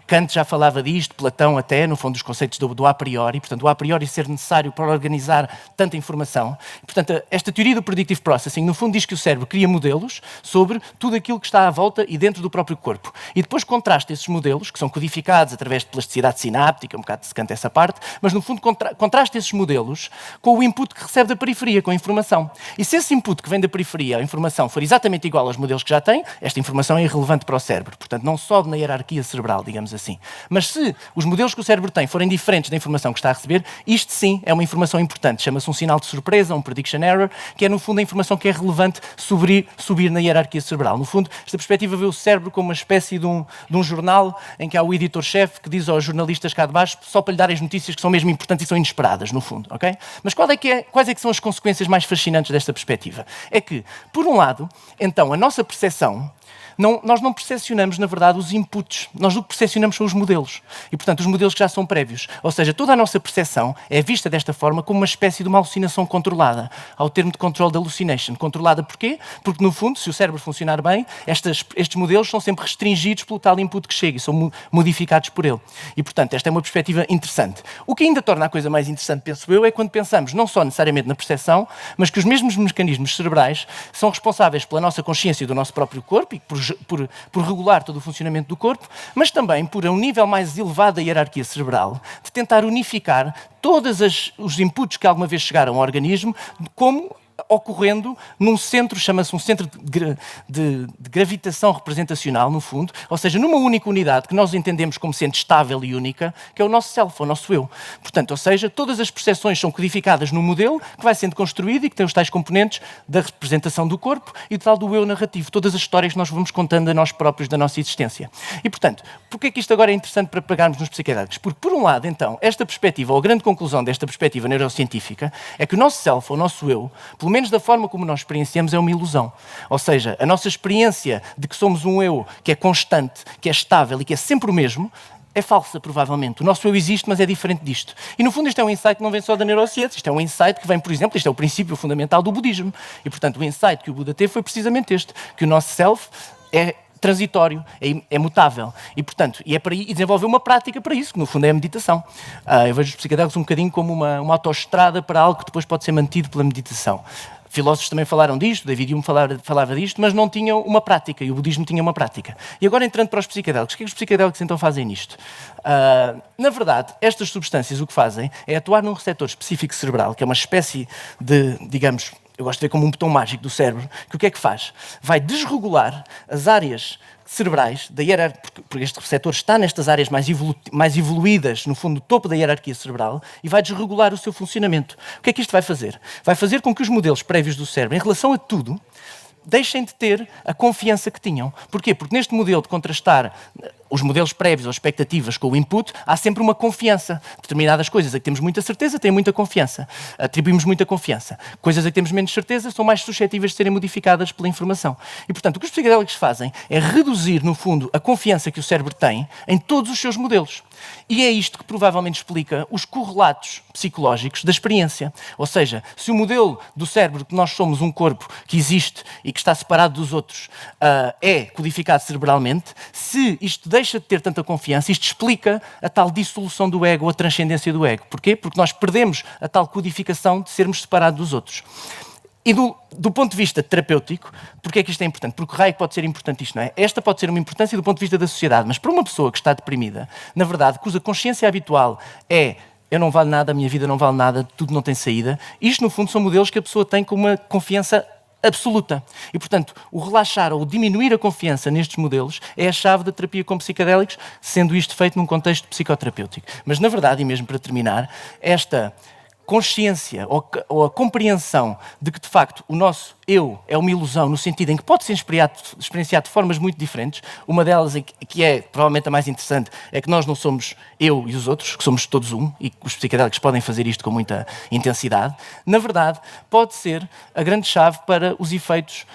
Kant já falava disto, Platão até, no fundo, dos conceitos do a priori, portanto, o a priori ser necessário para organizar tanta informação. Portanto, esta teoria do predictive processing, no fundo, diz que o cérebro cria modelos sobre tudo aquilo que está à volta e dentro do próprio corpo. E depois contrasta esses modelos, que são codificados através de plasticidade sináptica, um bocado de Kant essa parte, mas, no fundo, contrasta esses modelos com o input que recebe da periferia, com a informação. E se esse input que vem da periferia, a informação, for exatamente igual aos modelos que já tem, esta informação é irrelevante para o cérebro. Portanto, não sobe na hierarquia cerebral, digamos assim. Mas se os modelos que o cérebro tem forem diferentes da informação que está a receber, isto sim é uma informação importante. Chama-se um sinal de surpresa, um prediction error, que é no fundo a informação que é relevante subir na hierarquia cerebral. No fundo, esta perspectiva vê o cérebro como uma espécie de um jornal em que há o editor-chefe que diz aos jornalistas cá de baixo só para lhe dar as notícias que são mesmo importantes e são inesperadas, no fundo. Okay? Mas quais é que são as consequências mais fascinantes desta perspectiva? É que, por um lado, então, a nossa percepção, nós não percepcionamos, na verdade, os inputs. Nós o que percepcionamos são os modelos. E, portanto, os modelos que já são prévios. Ou seja, toda a nossa percepção é vista desta forma como uma espécie de uma alucinação controlada. Ao termo de control hallucination. Controlada porquê? Porque, no fundo, se o cérebro funcionar bem, estes modelos são sempre restringidos pelo tal input que chega e são modificados por ele. E, portanto, esta é uma perspectiva interessante. O que ainda torna a coisa mais interessante, penso eu, é quando pensamos não só necessariamente na percepção, mas que os mesmos mecanismos cerebrais são responsáveis pela nossa consciência do nosso próprio corpo e por regular todo o funcionamento do corpo, mas também por um nível mais elevado da hierarquia cerebral, de tentar unificar todos os inputs que alguma vez chegaram ao organismo, como ocorrendo num centro, chama-se um centro de gravitação representacional, no fundo, ou seja, numa única unidade que nós entendemos como sendo estável e única, que é o nosso self, o nosso eu. Portanto, ou seja, todas as percepções são codificadas num modelo que vai sendo construído e que tem os tais componentes da representação do corpo e do tal do eu narrativo, todas as histórias que nós vamos contando a nós próprios da nossa existência. E, portanto, porquê é que isto agora é interessante para pegarmos nos psiquiatras? Porque, por um lado, então, esta perspectiva, ou a grande conclusão desta perspectiva neurocientífica, é que o nosso self, o nosso eu, pelo menos da forma como nós experienciamos, é uma ilusão. Ou seja, a nossa experiência de que somos um eu que é constante, que é estável e que é sempre o mesmo, é falsa, provavelmente. O nosso eu existe, mas é diferente disto. E, no fundo, isto é um insight que não vem só da neurociência. Isto é um insight que vem, por exemplo, isto é o princípio fundamental do budismo. E, portanto, o insight que o Buda teve foi precisamente este, que o nosso self é transitório, é mutável. E, portanto, e desenvolver uma prática para isso, que no fundo é a meditação. Eu vejo os psicodélicos um bocadinho como uma autoestrada para algo que depois pode ser mantido pela meditação. Filósofos também falaram disto, David Hume falava disto, mas não tinham uma prática, e o budismo tinha uma prática. E agora, entrando para os psicodélicos, o que é que os psicodélicos então fazem nisto? Na verdade, estas substâncias o que fazem é atuar num receptor específico cerebral, que é uma espécie de, digamos, eu gosto de ver como um botão mágico do cérebro, que o que é que faz? Vai desregular as áreas cerebrais, porque este receptor está nestas áreas mais evoluídas, no fundo, do topo da hierarquia cerebral, e vai desregular o seu funcionamento. O que é que isto vai fazer? Vai fazer com que os modelos prévios do cérebro, em relação a tudo, deixem de ter a confiança que tinham. Porquê? Porque neste modelo de contrastar os modelos prévios ou expectativas com o input, há sempre uma confiança. Determinadas coisas a que temos muita certeza, têm muita confiança. Atribuímos muita confiança. Coisas a que temos menos certeza são mais suscetíveis de serem modificadas pela informação. E, portanto, o que os psicodélicos fazem é reduzir, no fundo, a confiança que o cérebro tem em todos os seus modelos. E é isto que provavelmente explica os correlatos psicológicos da experiência. Ou seja, se o modelo do cérebro que nós somos um corpo que existe e que está separado dos outros é codificado cerebralmente, se isto deixa de ter tanta confiança, isto explica a tal dissolução do ego, a transcendência do ego. Porquê? Porque nós perdemos a tal codificação de sermos separados dos outros. E do ponto de vista terapêutico, porquê é que isto é importante? Porque o raio pode ser importante isto, não é? Esta pode ser uma importância do ponto de vista da sociedade, mas para uma pessoa que está deprimida, na verdade, cuja consciência habitual é eu não valo nada, a minha vida não vale nada, tudo não tem saída, isto no fundo são modelos que a pessoa tem com uma confiança absoluta. E, portanto, o relaxar ou diminuir a confiança nestes modelos é a chave da terapia com psicodélicos, sendo isto feito num contexto psicoterapêutico. Mas, na verdade, e mesmo para terminar, esta consciência ou a compreensão de que, de facto, o nosso eu é uma ilusão no sentido em que pode ser experienciado de formas muito diferentes. Uma delas, que é provavelmente a mais interessante, é que nós não somos eu e os outros, que somos todos um, e os psicodélicos podem fazer isto com muita intensidade. Na verdade, pode ser a grande chave para os efeitos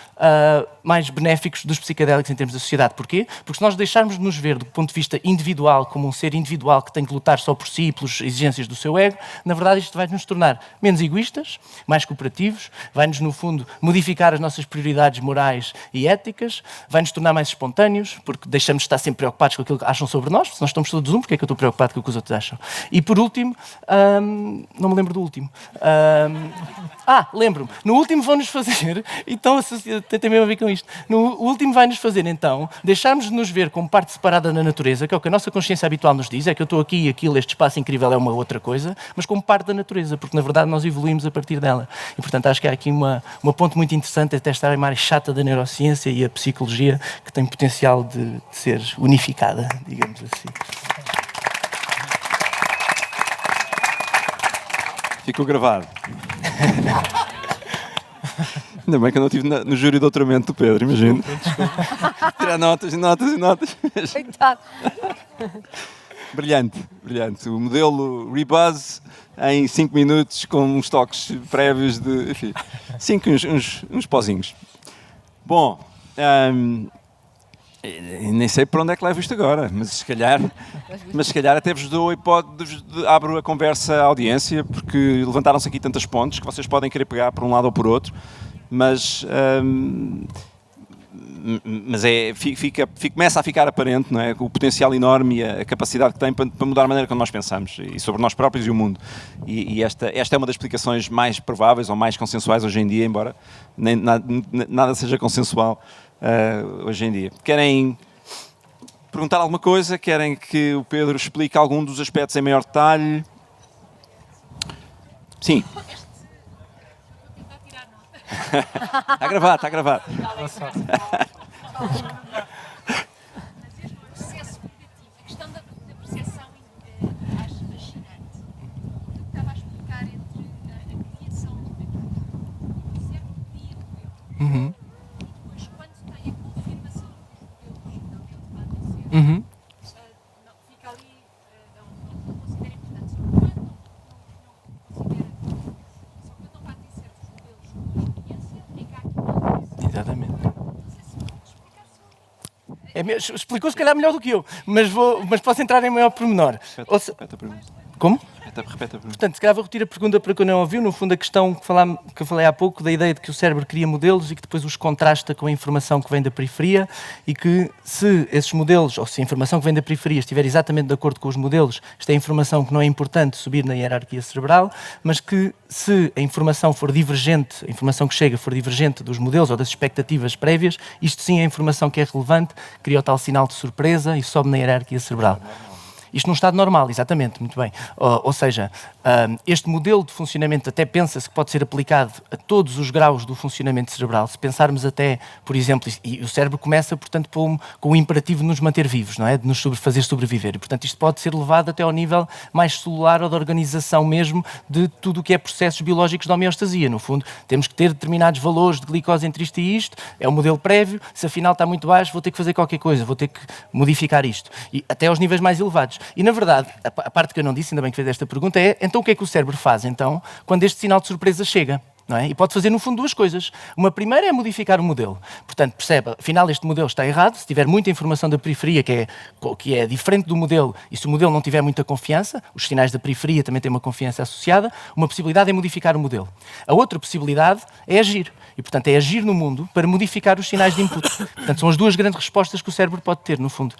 mais benéficos dos psicodélicos em termos da sociedade. Porquê? Porque se nós deixarmos de nos ver do ponto de vista individual, como um ser individual que tem que lutar só por si, pelas exigências do seu ego, na verdade isto vai nos tornar menos egoístas, mais cooperativos, vai-nos, no fundo, modificar as nossas prioridades morais e éticas, vai-nos tornar mais espontâneos, porque deixamos de estar sempre preocupados com aquilo que acham sobre nós. Se nós estamos todos porque é que eu estou preocupado com o que os outros acham? E por último, não me lembro do último. Lembro-me. No último vão-nos fazer, então tem mesmo a ver com isto, no último vai-nos fazer, então, deixarmos de nos ver como parte separada da natureza, que é o que a nossa consciência habitual nos diz, é que eu estou aqui e aquilo, este espaço incrível é uma outra coisa, mas como parte da natureza, porque na verdade nós evoluímos a partir dela. E portanto acho que há aqui uma ponte muito interessante, até estar a mais chata da neurociência e a psicologia, que tem potencial de ser unificada, digamos assim. Ficou gravado. Ainda bem que eu não estive no júri de doutoramento do Pedro, imagino. Tirar notas e notas e notas. Coitado. Brilhante, brilhante. O modelo Rebuzz em 5 minutos com uns toques prévios de... Enfim, uns pozinhos. Bom, nem sei para onde é que levo isto agora, mas se calhar até vos dou a hipótese, abro a conversa à audiência, porque levantaram-se aqui tantas pontes que vocês podem querer pegar por um lado ou por outro, mas começa a ficar aparente, não é? O potencial enorme e a capacidade que tem para mudar a maneira como nós pensamos e sobre nós próprios e o mundo. E esta é uma das explicações mais prováveis ou mais consensuais hoje em dia, embora nada seja consensual hoje em dia. Querem perguntar alguma coisa? Querem que o Pedro explique algum dos aspectos em maior detalhe? Sim. Está gravado, está gravado. Processo negativo, a questão da percepção acho fascinante. O que estava a explicar entre a criação do certo cria o eu. E depois, quando tem a confirmação dos modelos finalmente lá no ser, fica ali, não considera importante. Só que quando não considera, só quando não batem certos modelos com a experiência, é que há aqui. Exatamente. Explicou se calhar melhor do que eu, mas posso entrar em maior pormenor. Repete a pergunta. Como? Repete a pergunta. Portanto, se calhar vou repetir a pergunta para quem não ouviu. No fundo, a questão que eu falei há pouco, da ideia de que o cérebro cria modelos e que depois os contrasta com a informação que vem da periferia, e que se esses modelos, ou se a informação que vem da periferia estiver exatamente de acordo com os modelos, esta é a informação que não é importante subir na hierarquia cerebral, mas que se a informação for divergente, a informação que chega for divergente dos modelos ou das expectativas prévias, isto sim é a informação que é relevante, cria o tal sinal de surpresa e sobe na hierarquia cerebral. Isto num estado normal, exatamente, muito bem. Ou seja, este modelo de funcionamento até pensa-se que pode ser aplicado a todos os graus do funcionamento cerebral. Se pensarmos até, por exemplo, e o cérebro começa, portanto, com o imperativo de nos manter vivos, não é? De nos fazer sobreviver. E, portanto, isto pode ser levado até ao nível mais celular ou da organização mesmo de tudo o que é processos biológicos de homeostasia. No fundo, temos que ter determinados valores de glicose entre isto e isto, é o modelo prévio, se afinal está muito baixo, vou ter que fazer qualquer coisa, vou ter que modificar isto. E até aos níveis mais elevados. E, na verdade, a parte que eu não disse, ainda bem que fez esta pergunta, é então o que é que o cérebro faz, então, quando este sinal de surpresa chega? Não é? E pode fazer, no fundo, duas coisas. Uma primeira é modificar o modelo. Portanto, percebe, afinal, este modelo está errado. Se tiver muita informação da periferia que é diferente do modelo, e se o modelo não tiver muita confiança, os sinais da periferia também têm uma confiança associada, uma possibilidade é modificar o modelo. A outra possibilidade é agir. E, portanto, é agir no mundo para modificar os sinais de input. Portanto, são as duas grandes respostas que o cérebro pode ter, no fundo.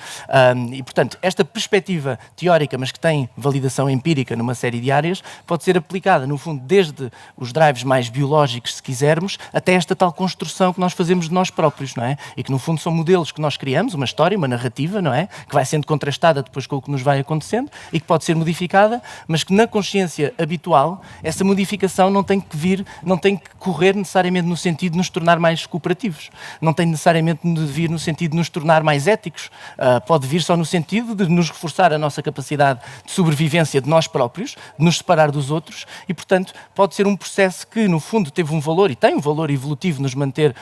E, portanto, esta perspectiva teórica, mas que tem validação empírica numa série de áreas, pode ser aplicada, no fundo, desde os drives mais biológicos, se quisermos, até esta tal construção que nós fazemos de nós próprios, não é? E que, no fundo, são modelos que nós criamos, uma história, uma narrativa, não é? Que vai sendo contrastada depois com o que nos vai acontecendo e que pode ser modificada, mas que na consciência habitual, essa modificação não tem que correr necessariamente no sentido de nos tornar mais cooperativos. Não tem necessariamente de vir no sentido de nos tornar mais éticos. Pode vir só no sentido de nos reforçar a nossa capacidade de sobrevivência de nós próprios, de nos separar dos outros e, portanto, pode ser um processo que, no fundo teve um valor e tem um valor evolutivo nos manter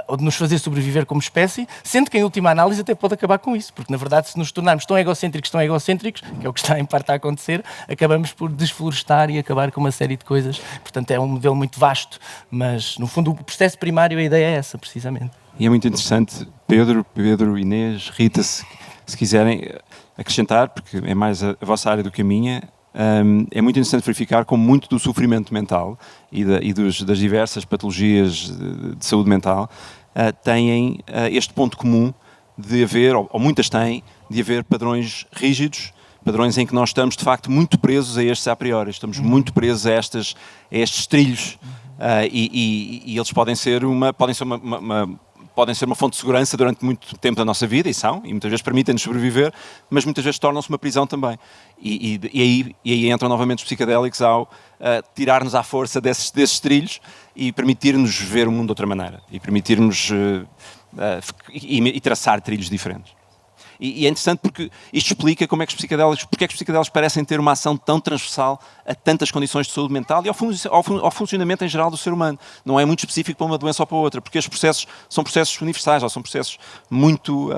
ou de nos fazer sobreviver como espécie, sendo que em última análise até pode acabar com isso, porque na verdade se nos tornarmos tão egocêntricos, que é o que está em parte a acontecer, acabamos por desflorestar e acabar com uma série de coisas. Portanto, é um modelo muito vasto, mas no fundo o processo primário, a ideia é essa, precisamente. E é muito interessante, Pedro, Inês, Rita, se quiserem acrescentar, porque é mais a vossa área do que a minha, é muito interessante verificar como muito do sofrimento mental das diversas patologias de saúde mental têm este ponto comum de haver, ou muitas têm, de haver padrões rígidos, padrões em que nós estamos de facto muito presos a estes a priori, estamos muito presos a estes trilhos e eles podem ser uma fonte de segurança durante muito tempo da nossa vida, e muitas vezes permitem-nos sobreviver, mas muitas vezes tornam-se uma prisão também. E aí entram novamente os psicadélicos ao tirar-nos à força desses trilhos e permitir-nos ver o mundo de outra maneira, e permitir-nos e traçar trilhos diferentes. E é interessante porque isto explica porque é que os psicadélicos parecem ter uma ação tão transversal a tantas condições de saúde mental e ao funcionamento em geral do ser humano. Não é muito específico para uma doença ou para outra, porque estes processos são processos universais, ou são processos muito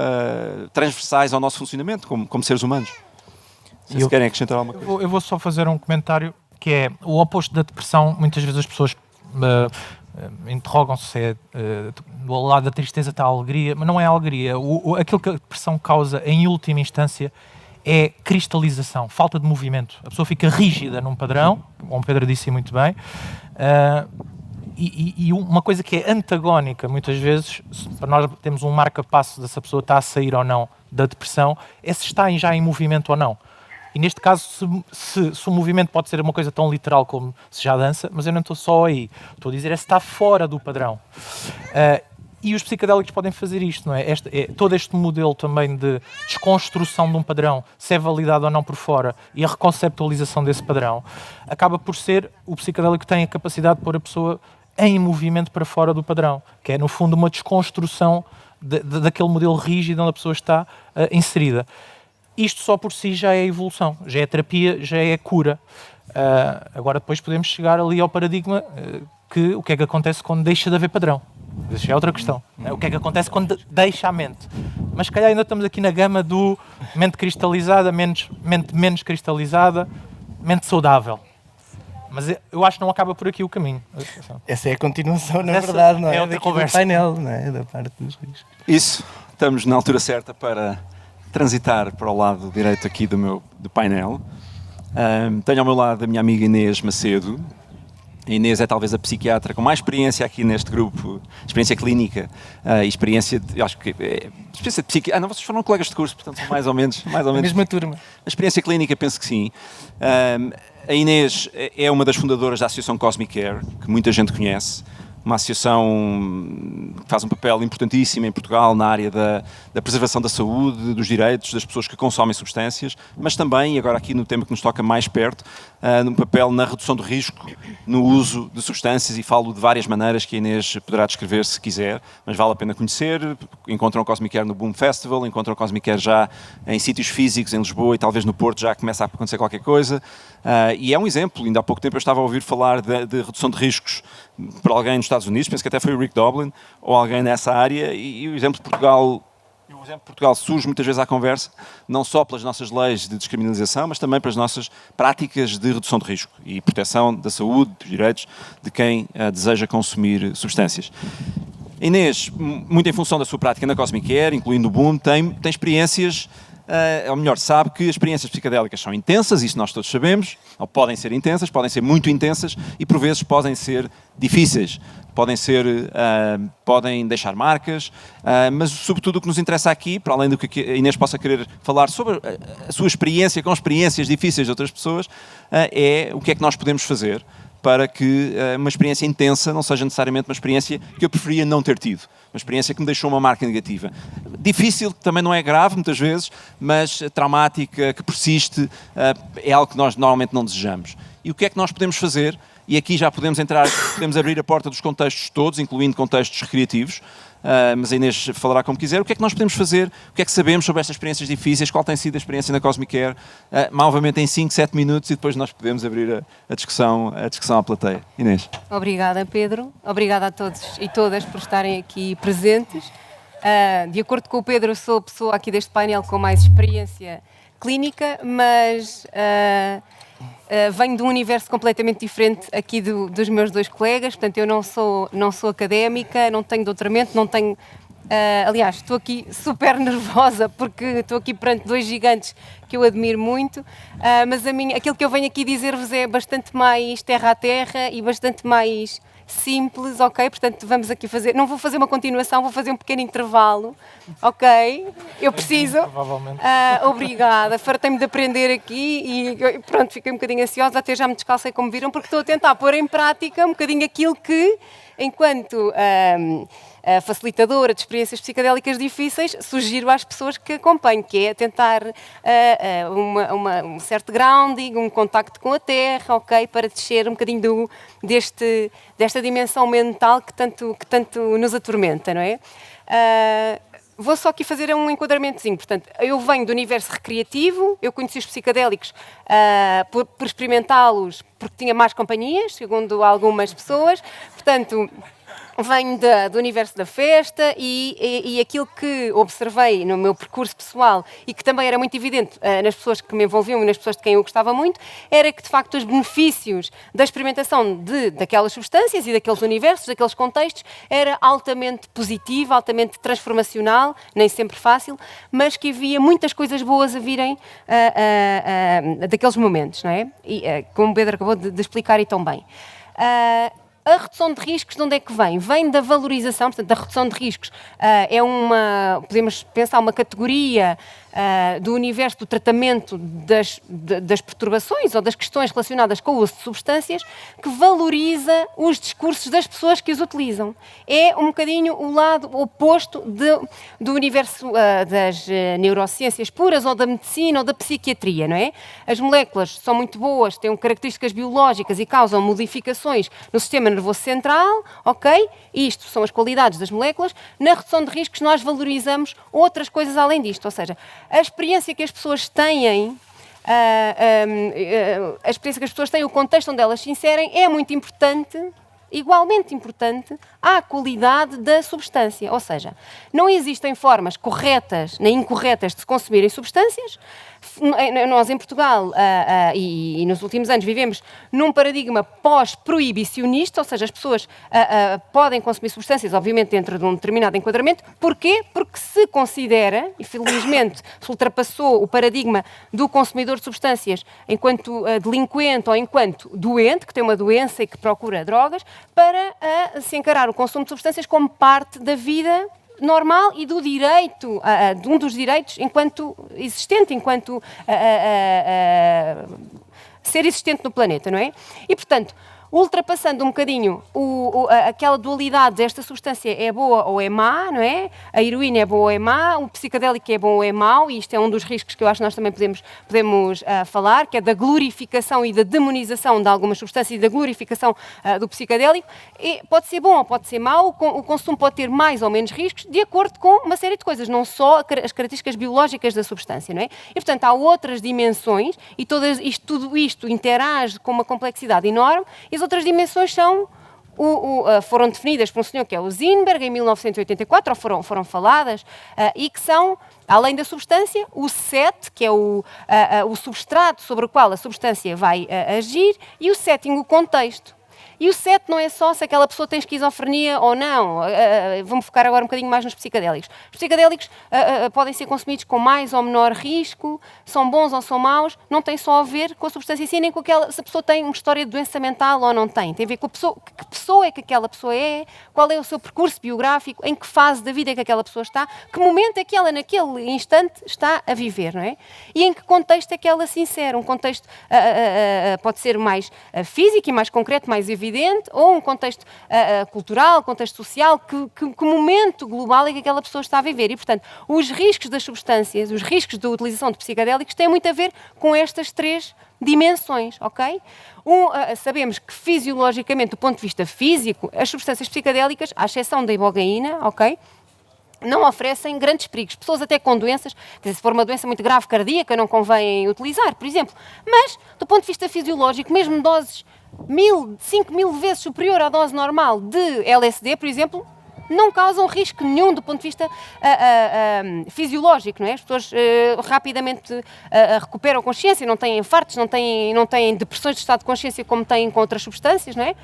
transversais ao nosso funcionamento como seres humanos. Se querem acrescentar alguma coisa. Eu vou só fazer um comentário que é o oposto da depressão. Muitas vezes as pessoas interrogam-se se do lado da tristeza está a alegria, mas não é a alegria. Aquilo que a depressão causa em última instância é cristalização, falta de movimento. A pessoa fica rígida num padrão, como o Pedro disse muito bem, e uma coisa que é antagónica muitas vezes, para nós temos um marca-passo de se a pessoa está a sair ou não da depressão, é se está já em movimento ou não. E neste caso, se o movimento pode ser uma coisa tão literal como se já dança, mas eu não estou só aí. Estou a dizer se está fora do padrão. E os psicadélicos podem fazer isto, não é? Todo este modelo também de desconstrução de um padrão, se é validado ou não por fora, e a reconceptualização desse padrão, acaba por ser, o psicadélico tem a capacidade de pôr a pessoa em movimento para fora do padrão, que é no fundo uma desconstrução daquele modelo rígido onde a pessoa está inserida. Isto só por si já é evolução, já é terapia, já é cura. Agora depois podemos chegar ali ao paradigma que o que é que acontece quando deixa de haver padrão. Isso é outra questão. O que é que acontece quando deixa a mente? Mas se calhar ainda estamos aqui na gama do mente cristalizada, mente menos cristalizada, mente saudável. Mas eu acho que não acaba por aqui o caminho. Essa é a continuação, na verdade, não é? É outra conversa. Do painel, não é? Da parte dos riscos. Isso, estamos na altura certa para transitar para o lado direito aqui do painel. Tenho ao meu lado a minha amiga Inês Macedo. A Inês é talvez a psiquiatra com mais experiência aqui neste grupo, experiência clínica e experiência de, acho que experiência de psiquiatra. Não, vocês foram colegas de curso, portanto são mais ou menos. A mesma turma. A experiência clínica, penso que sim. A Inês é uma das fundadoras da Associação Cosmic Care, que muita gente conhece. Uma associação que faz um papel importantíssimo em Portugal na área da preservação da saúde, dos direitos das pessoas que consomem substâncias, mas também, e agora aqui no tema que nos toca mais perto, num papel na redução do risco no uso de substâncias, e falo de várias maneiras que a Inês poderá descrever se quiser, mas vale a pena conhecer. Encontram o Cosmic Care no Boom Festival, encontram o Cosmic Care já em sítios físicos em Lisboa e talvez no Porto já começa a acontecer qualquer coisa. E é um exemplo, ainda há pouco tempo eu estava a ouvir falar de redução de riscos para alguém nos Estados Unidos, penso que até foi o Rick Doblin, ou alguém nessa área, e o exemplo de Portugal surge muitas vezes à conversa, não só pelas nossas leis de descriminalização, mas também pelas nossas práticas de redução de risco e proteção da saúde, dos direitos de quem deseja consumir substâncias. Inês, muito em função da sua prática na Cosmic Care, incluindo o Boom, tem experiências, ou melhor, sabe que as experiências psicadélicas são intensas, isso nós todos sabemos, ou podem ser intensas, podem ser muito intensas e por vezes podem ser difíceis, podem deixar marcas, mas sobretudo o que nos interessa aqui, para além do que a Inês possa querer falar sobre a sua experiência com experiências difíceis de outras pessoas, é o que é que nós podemos fazer para que uma experiência intensa não seja necessariamente uma experiência que eu preferia não ter tido. Uma experiência que me deixou uma marca negativa. Difícil, que também não é grave muitas vezes, mas traumática, que persiste, é algo que nós normalmente não desejamos. E o que é que nós podemos fazer? e aqui já podemos abrir a porta dos contextos todos, incluindo contextos recreativos, mas a Inês falará como quiser. O que é que nós podemos fazer? O que é que sabemos sobre estas experiências difíceis? Qual tem sido a experiência na Cosmic Care? Novamente em 5, 7 minutos e depois nós podemos abrir a discussão à plateia. Inês. Obrigada, Pedro. Obrigada a todos e todas por estarem aqui presentes. De acordo com o Pedro, eu sou a pessoa aqui deste painel com mais experiência clínica, mas venho de um universo completamente diferente aqui dos meus dois colegas. Portanto, eu não sou académica, não tenho doutoramento, não tenho... aliás, estou aqui super nervosa porque estou aqui perante dois gigantes que eu admiro muito, mas aquilo que eu venho aqui dizer-vos é bastante mais terra a terra e bastante mais simples, ok? Portanto, vamos aqui fazer... Não vou fazer uma continuação, vou fazer um pequeno intervalo, ok? Eu preciso... Provavelmente. Obrigada, fartei-me de aprender aqui e pronto, fiquei um bocadinho ansiosa, até já me descalcei como viram, porque estou a tentar pôr em prática um bocadinho aquilo que, enquanto facilitadora de experiências psicodélicas difíceis, sugiro às pessoas que acompanho, que é tentar um certo grounding, um contacto com a terra, ok? Para descer um bocadinho desta dimensão mental que tanto nos atormenta, não é? Vou só aqui fazer um enquadramentozinho. Portanto, eu venho do universo recreativo, eu conheci os psicodélicos por experimentá-los porque tinha más companhias, segundo algumas pessoas. Portanto, venho do universo da festa e aquilo que observei no meu percurso pessoal e que também era muito evidente nas pessoas que me envolviam e nas pessoas de quem eu gostava muito, era que de facto os benefícios da experimentação daquelas substâncias e daqueles universos, daqueles contextos, era altamente positivo, altamente transformacional, nem sempre fácil, mas que havia muitas coisas boas a virem daqueles momentos, não é? E, como o Pedro acabou de explicar e tão bem. A redução de riscos, de onde é que vem? Vem da valorização, portanto, a redução de riscos podemos pensar uma categoria do universo do tratamento das perturbações ou das questões relacionadas com o uso de substâncias que valoriza os discursos das pessoas que os utilizam. É um bocadinho o lado oposto do universo das neurociências puras ou da medicina ou da psiquiatria, não é? As moléculas são muito boas, têm características biológicas e causam modificações no sistema nervoso central, ok? Isto são as qualidades das moléculas. Na redução de riscos nós valorizamos outras coisas além disto, ou seja, a experiência que as pessoas têm, o contexto onde elas se inserem é muito importante, igualmente importante, à qualidade da substância. Ou seja, não existem formas corretas nem incorretas de se consumirem substâncias. Nós, em Portugal, e nos últimos anos, vivemos num paradigma pós-proibicionista, ou seja, as pessoas podem consumir substâncias, obviamente, dentro de um determinado enquadramento. Porquê? Porque se considera, e felizmente se ultrapassou o paradigma do consumidor de substâncias enquanto delinquente ou enquanto doente, que tem uma doença e que procura drogas, para se encarar o consumo de substâncias como parte da vida normal e do direito, de um dos direitos enquanto existente, enquanto ser existente no planeta, não é? E, portanto, ultrapassando um bocadinho aquela dualidade desta substância é boa ou é má, não é? A heroína é boa ou é má, o psicodélico é bom ou é mau, e isto é um dos riscos que eu acho que nós também podemos falar, que é da glorificação e da demonização de algumas substâncias e da glorificação do psicodélico. E pode ser bom ou pode ser mau, o consumo pode ter mais ou menos riscos, de acordo com uma série de coisas, não só as características biológicas da substância, não é? E, portanto, há outras dimensões e tudo isto interage com uma complexidade enorme. E as outras dimensões foram definidas por um senhor que é o Zinberg, em 1984, ou foram faladas, e que são, além da substância, o set, que é o substrato sobre o qual a substância vai agir, e o setting, o contexto. E o set não é só se aquela pessoa tem esquizofrenia ou não. Vamos focar agora um bocadinho mais nos psicodélicos. Os psicodélicos podem ser consumidos com mais ou menor risco, são bons ou são maus, não tem só a ver com a substância em si, nem com se a pessoa tem uma história de doença mental ou não tem. Tem a ver com que pessoa é que aquela pessoa é, qual é o seu percurso biográfico, em que fase da vida é que aquela pessoa está, que momento é que ela naquele instante está a viver, não é? E em que contexto é que ela se insere. Um contexto pode ser mais físico e mais concreto, mais evidente, ou um contexto cultural, contexto social, que momento global é que aquela pessoa está a viver. E, portanto, os riscos das substâncias, os riscos da utilização de psicodélicos têm muito a ver com estas três dimensões, ok? Sabemos que fisiologicamente, do ponto de vista físico, as substâncias psicodélicas, à exceção da ibogaína, ok? Não oferecem grandes perigos. Pessoas até com doenças, quer dizer, se for uma doença muito grave cardíaca, não convém utilizar, por exemplo. Mas, do ponto de vista fisiológico, mesmo doses 5.000 vezes superior à dose normal de LSD, por exemplo, não causam risco nenhum do ponto de vista fisiológico, não é? As pessoas rapidamente recuperam a consciência, não têm infartos, não têm depressões de estado de consciência como têm com outras substâncias, não é?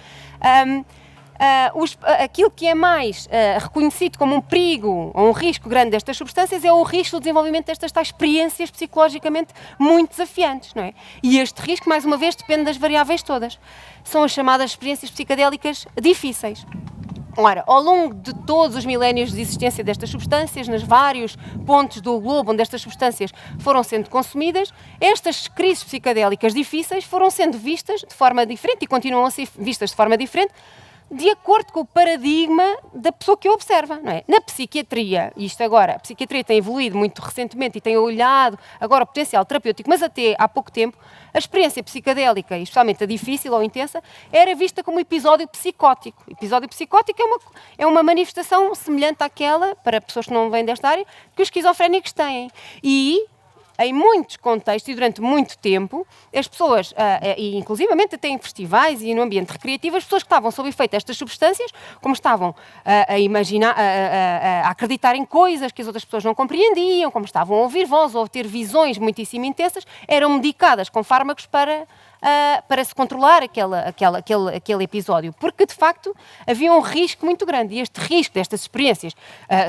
Aquilo que é mais reconhecido como um perigo ou um risco grande destas substâncias é o risco do desenvolvimento destas tais experiências psicologicamente muito desafiantes, não é? E este risco, mais uma vez, depende das variáveis todas. São as chamadas experiências psicodélicas difíceis. Ora, ao longo de todos os milénios de existência destas substâncias, nos vários pontos do globo onde estas substâncias foram sendo consumidas, estas crises psicodélicas difíceis foram sendo vistas de forma diferente e continuam a ser vistas de forma diferente, de acordo com o paradigma da pessoa que o observa, não é? Na psiquiatria, isto agora, a psiquiatria tem evoluído muito recentemente e tem olhado agora o potencial terapêutico, mas até há pouco tempo, a experiência psicodélica, e especialmente a difícil ou intensa, era vista como episódio psicótico. Episódio psicótico é uma manifestação semelhante àquela, para pessoas que não vêm desta área, que os esquizofrénicos têm. E em muitos contextos e durante muito tempo, as pessoas, e inclusivamente até em festivais e no ambiente recreativo, as pessoas que estavam sob efeito destas substâncias, como estavam a imaginar, a acreditar em coisas que as outras pessoas não compreendiam, como estavam a ouvir voz ou a ter visões muitíssimo intensas, eram medicadas com fármacos para se controlar aquele episódio, porque de facto havia um risco muito grande, e este risco destas experiências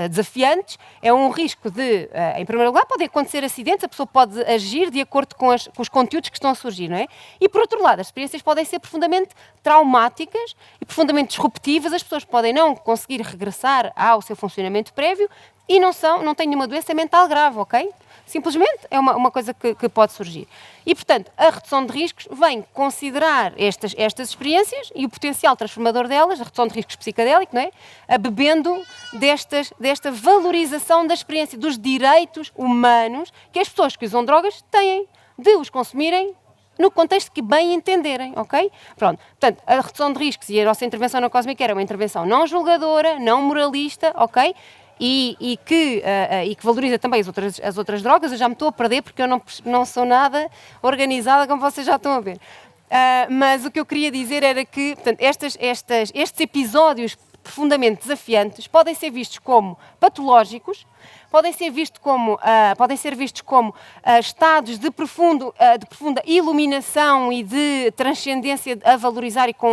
desafiantes é um risco de, em primeiro lugar, podem acontecer acidentes, a pessoa pode agir de acordo com os conteúdos que estão a surgir, não é? E por outro lado, as experiências podem ser profundamente traumáticas e profundamente disruptivas, as pessoas podem não conseguir regressar ao seu funcionamento prévio e não têm nenhuma doença mental grave, ok? Simplesmente é uma coisa que pode surgir. E, portanto, a redução de riscos vem considerar estas experiências e o potencial transformador delas, a redução de riscos psicodélico, não é? Bebendo desta valorização da experiência, dos direitos humanos que as pessoas que usam drogas têm de os consumirem no contexto que bem entenderem, ok? Pronto, portanto, a redução de riscos e a nossa intervenção na Cósmica era uma intervenção não julgadora, não moralista, ok? E que valoriza também as outras drogas. Eu já me estou a perder porque eu não sou nada organizada, como vocês já estão a ver. Mas o que eu queria dizer era que, portanto, estes episódios profundamente desafiantes podem ser vistos como patológicos, podem ser vistos como estados de profunda iluminação e de transcendência a valorizar, e com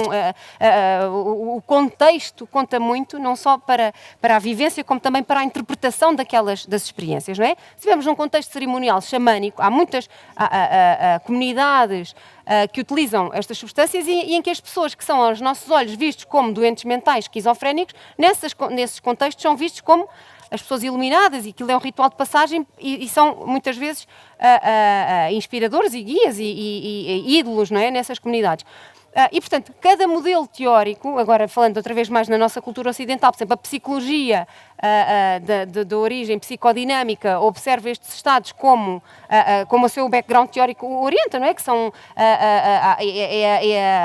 o contexto conta muito, não só para a vivência, como também para a interpretação das experiências, não é? Se estivermos num contexto cerimonial xamânico, há muitas comunidades que utilizam estas substâncias e em que as pessoas que são aos nossos olhos vistos como doentes mentais esquizofrénicos, nesses contextos são vistos como as pessoas iluminadas, e aquilo é um ritual de passagem e são muitas vezes inspiradores e guias e ídolos, não é? Nessas comunidades. E, portanto, cada modelo teórico, agora falando outra vez mais na nossa cultura ocidental, por exemplo, a psicologia da origem psicodinâmica observa estes estados como o seu background teórico orienta, não é? Que são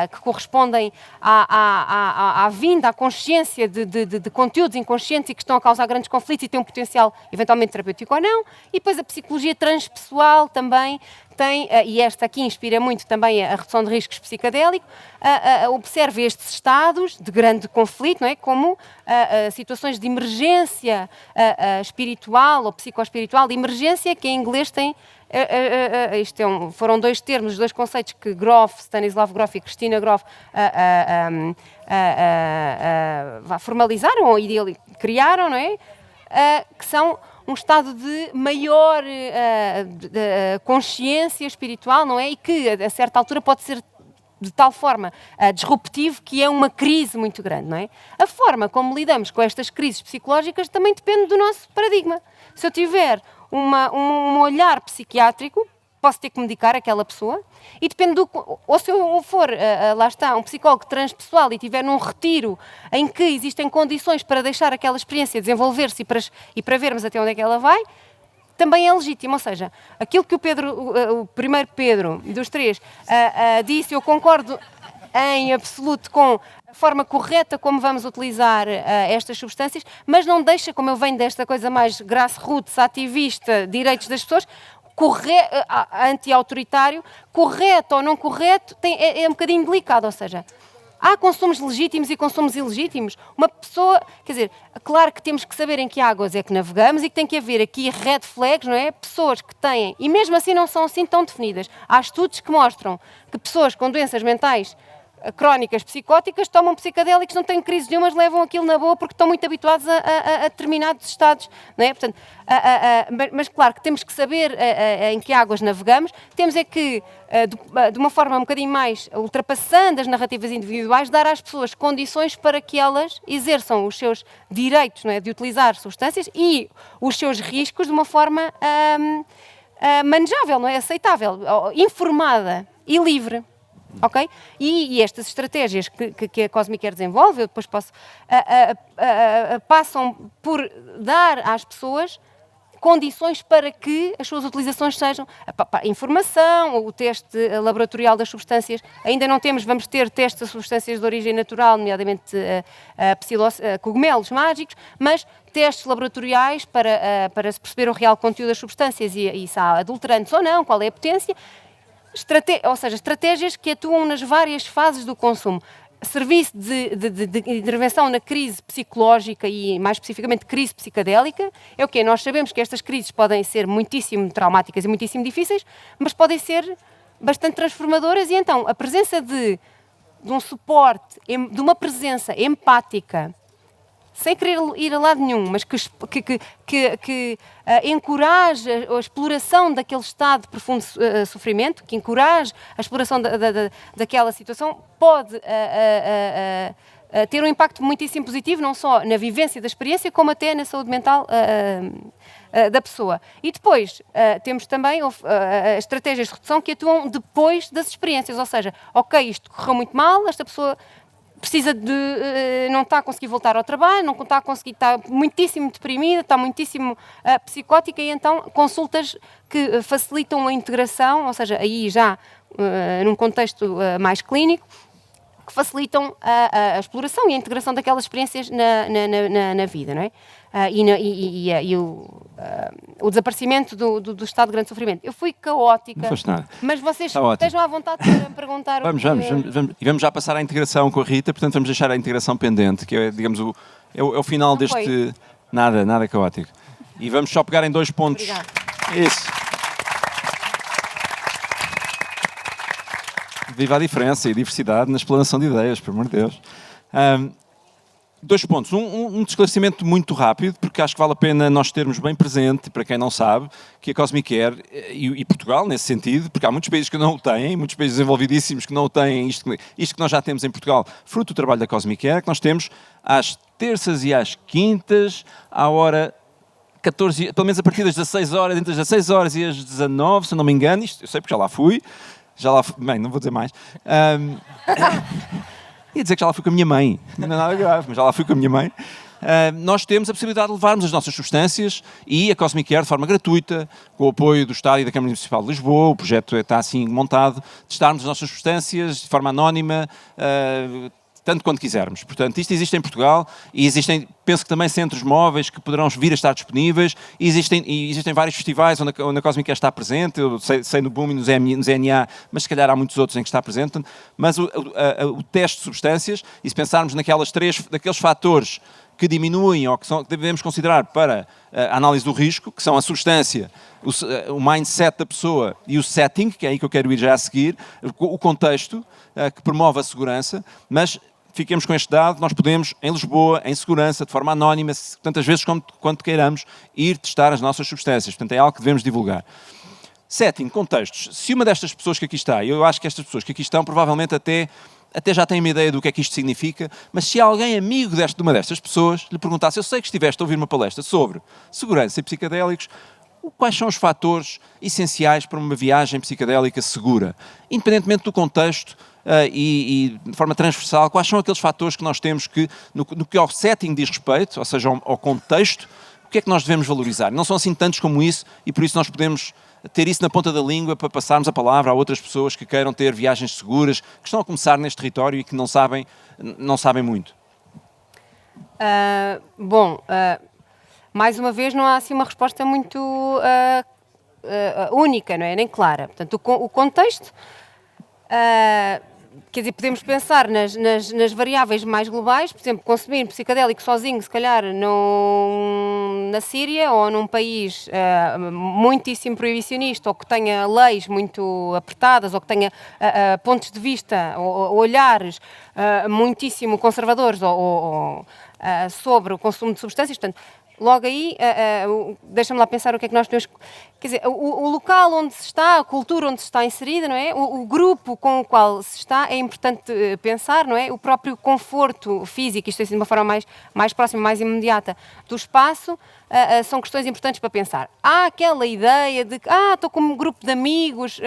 que correspondem à vinda, à consciência de conteúdos inconscientes e que estão a causar grandes conflitos e têm um potencial eventualmente terapêutico ou não. E depois a psicologia transpessoal também tem, e esta aqui inspira muito também a redução de riscos psicodélicos, observa estes estados de grande conflito, não é? Como situações de emergência espiritual ou psicoespiritual, de emergência, que em inglês tem, foram dois termos, dois conceitos que Stanislav Grof e Christina Grof formalizaram e criaram, não é? Que são um estado de maior consciência espiritual, não é? E que, a certa altura, pode ser de tal forma disruptivo que é uma crise muito grande, não é? A forma como lidamos com estas crises psicológicas também depende do nosso paradigma. Se eu tiver um olhar psiquiátrico, posso ter que medicar aquela pessoa, e depende ou se eu for, lá está, um psicólogo transpessoal e estiver num retiro em que existem condições para deixar aquela experiência desenvolver-se e para vermos até onde é que ela vai, também é legítimo. Ou seja, aquilo que o primeiro Pedro dos três disse, eu concordo em absoluto com a forma correta como vamos utilizar estas substâncias, mas não deixa, como eu venho desta coisa mais grassroots, ativista, direitos das pessoas, anti-autoritário, correto ou não correto, é um bocadinho delicado. Ou seja, há consumos legítimos e consumos ilegítimos. Uma pessoa, quer dizer, claro que temos que saber em que águas é que navegamos e que tem que haver aqui red flags, não é? Pessoas que têm, e mesmo assim não são assim tão definidas. Há estudos que mostram que pessoas com doenças mentais crónicas, psicóticas, tomam psicadélicos, não têm crises nenhumas, levam aquilo na boa porque estão muito habituados a determinados estados, não é? Portanto, mas claro que temos que saber em que águas navegamos, temos é que, de uma forma um bocadinho mais ultrapassando as narrativas individuais, dar às pessoas condições para que elas exerçam os seus direitos, não é? De utilizar substâncias e os seus riscos de uma forma manejável, não é? Aceitável, informada e livre. Ok? E estas estratégias que a Cosmic Care desenvolve, eu depois posso, passam por dar às pessoas condições para que as suas utilizações sejam a informação, o teste laboratorial das substâncias. Ainda não temos, vamos ter testes de substâncias de origem natural, nomeadamente cogumelos mágicos, mas testes laboratoriais para se perceber o real conteúdo das substâncias e se há adulterantes ou não, qual é a potência. Ou seja, estratégias que atuam nas várias fases do consumo. Serviço de intervenção na crise psicológica e, mais especificamente, crise psicadélica. É o quê? Nós sabemos que estas crises podem ser muitíssimo traumáticas e muitíssimo difíceis, mas podem ser bastante transformadoras e, então, a presença de um suporte, de uma presença empática, sem querer ir a lado nenhum, mas que encoraje a exploração daquele estado de profundo sofrimento, que encoraje a exploração daquela situação, pode ter um impacto muitíssimo positivo, não só na vivência da experiência, como até na saúde mental da pessoa. E depois temos também estratégias de redução que atuam depois das experiências, ou seja, ok, isto correu muito mal, esta pessoa precisa não está a conseguir voltar ao trabalho, não está a conseguir, está muitíssimo deprimida, está muitíssimo psicótica e então consultas que facilitam a integração, ou seja, aí já num contexto mais clínico, que facilitam a exploração e a integração daquelas experiências na vida, não é? E o desaparecimento do estado de grande sofrimento. Eu fui caótica, Não foste nada. mas vocês Está ótimo. estejam à vontade para perguntar. Vamos. E vamos já passar à integração com a Rita, portanto vamos deixar a integração pendente, que é, digamos, o final Não deste... foi. Nada caótico. E vamos só pegar em 2 pontos. Obrigada. Isso. Viva a diferença e a diversidade na explanação de ideias, por amor de Deus. 2 pontos. Um esclarecimento muito rápido, porque acho que vale a pena nós termos bem presente, para quem não sabe, que a Cosmic Care, e Portugal nesse sentido, porque há muitos países que não o têm, muitos países desenvolvidíssimos que não o têm, isto que nós já temos em Portugal, fruto do trabalho da Cosmic Care, que nós temos às terças e às quintas, à hora 14, pelo menos a partir das 16 horas, entre as 16 horas e as 19, se não me engano, isto eu sei porque já lá fui, bem, não vou dizer mais. Ia dizer que já lá fui com a minha mãe, não é nada grave, mas já lá fui com a minha mãe. Nós temos a possibilidade de levarmos as nossas substâncias e a Cosmic Care de forma gratuita, com o apoio do Estado e da Câmara Municipal de Lisboa, o projeto está assim montado, testarmos as nossas substâncias de forma anónima, tanto quanto quisermos. Portanto, isto existe em Portugal e existem, penso que também centros móveis que poderão vir a estar disponíveis e existem vários festivais onde a Cosmic Care está presente, eu sei no Boom e no ZNA, mas se calhar há muitos outros em que está presente, mas o teste de substâncias, e se pensarmos daqueles fatores que diminuem ou que devemos considerar para a análise do risco, que são a substância, o mindset da pessoa e o setting, que é aí que eu quero ir já a seguir, o contexto que promove a segurança, mas fiquemos com este dado, nós podemos, em Lisboa, em segurança, de forma anónima, tantas vezes quanto queiramos, ir testar as nossas substâncias. Portanto, é algo que devemos divulgar. Setting, contextos. Se uma destas pessoas que aqui está, eu acho que estas pessoas que aqui estão, provavelmente até já têm uma ideia do que é que isto significa, mas se alguém amigo de uma destas pessoas lhe perguntasse, eu sei que estiveste a ouvir uma palestra sobre segurança e psicadélicos, quais são os fatores essenciais para uma viagem psicadélica segura? Independentemente do contexto e de forma transversal, quais são aqueles fatores que nós temos que, no que ao setting diz respeito, ou seja, ao contexto, que é que nós devemos valorizar? Não são assim tantos como isso e por isso nós podemos ter isso na ponta da língua para passarmos a palavra a outras pessoas que queiram ter viagens seguras, que estão a começar neste território e que não sabem muito. Mais uma vez, não há assim uma resposta muito única, não é? Nem clara. Portanto, o contexto, quer dizer, podemos pensar nas variáveis mais globais, por exemplo, consumir psicodélico sozinho, se calhar na Síria ou num país muitíssimo proibicionista, ou que tenha leis muito apertadas, ou que tenha pontos de vista ou olhares muitíssimo conservadores sobre o consumo de substâncias. Portanto, logo aí, deixa-me lá pensar o que é que nós temos. Quer dizer, o local onde se está, a cultura onde se está inserida, não é? O grupo com o qual se está, é importante pensar, não é? O próprio conforto físico, isto é assim de uma forma mais próxima, mais imediata do espaço, são questões importantes para pensar. Há aquela ideia de que, estou com um grupo de amigos,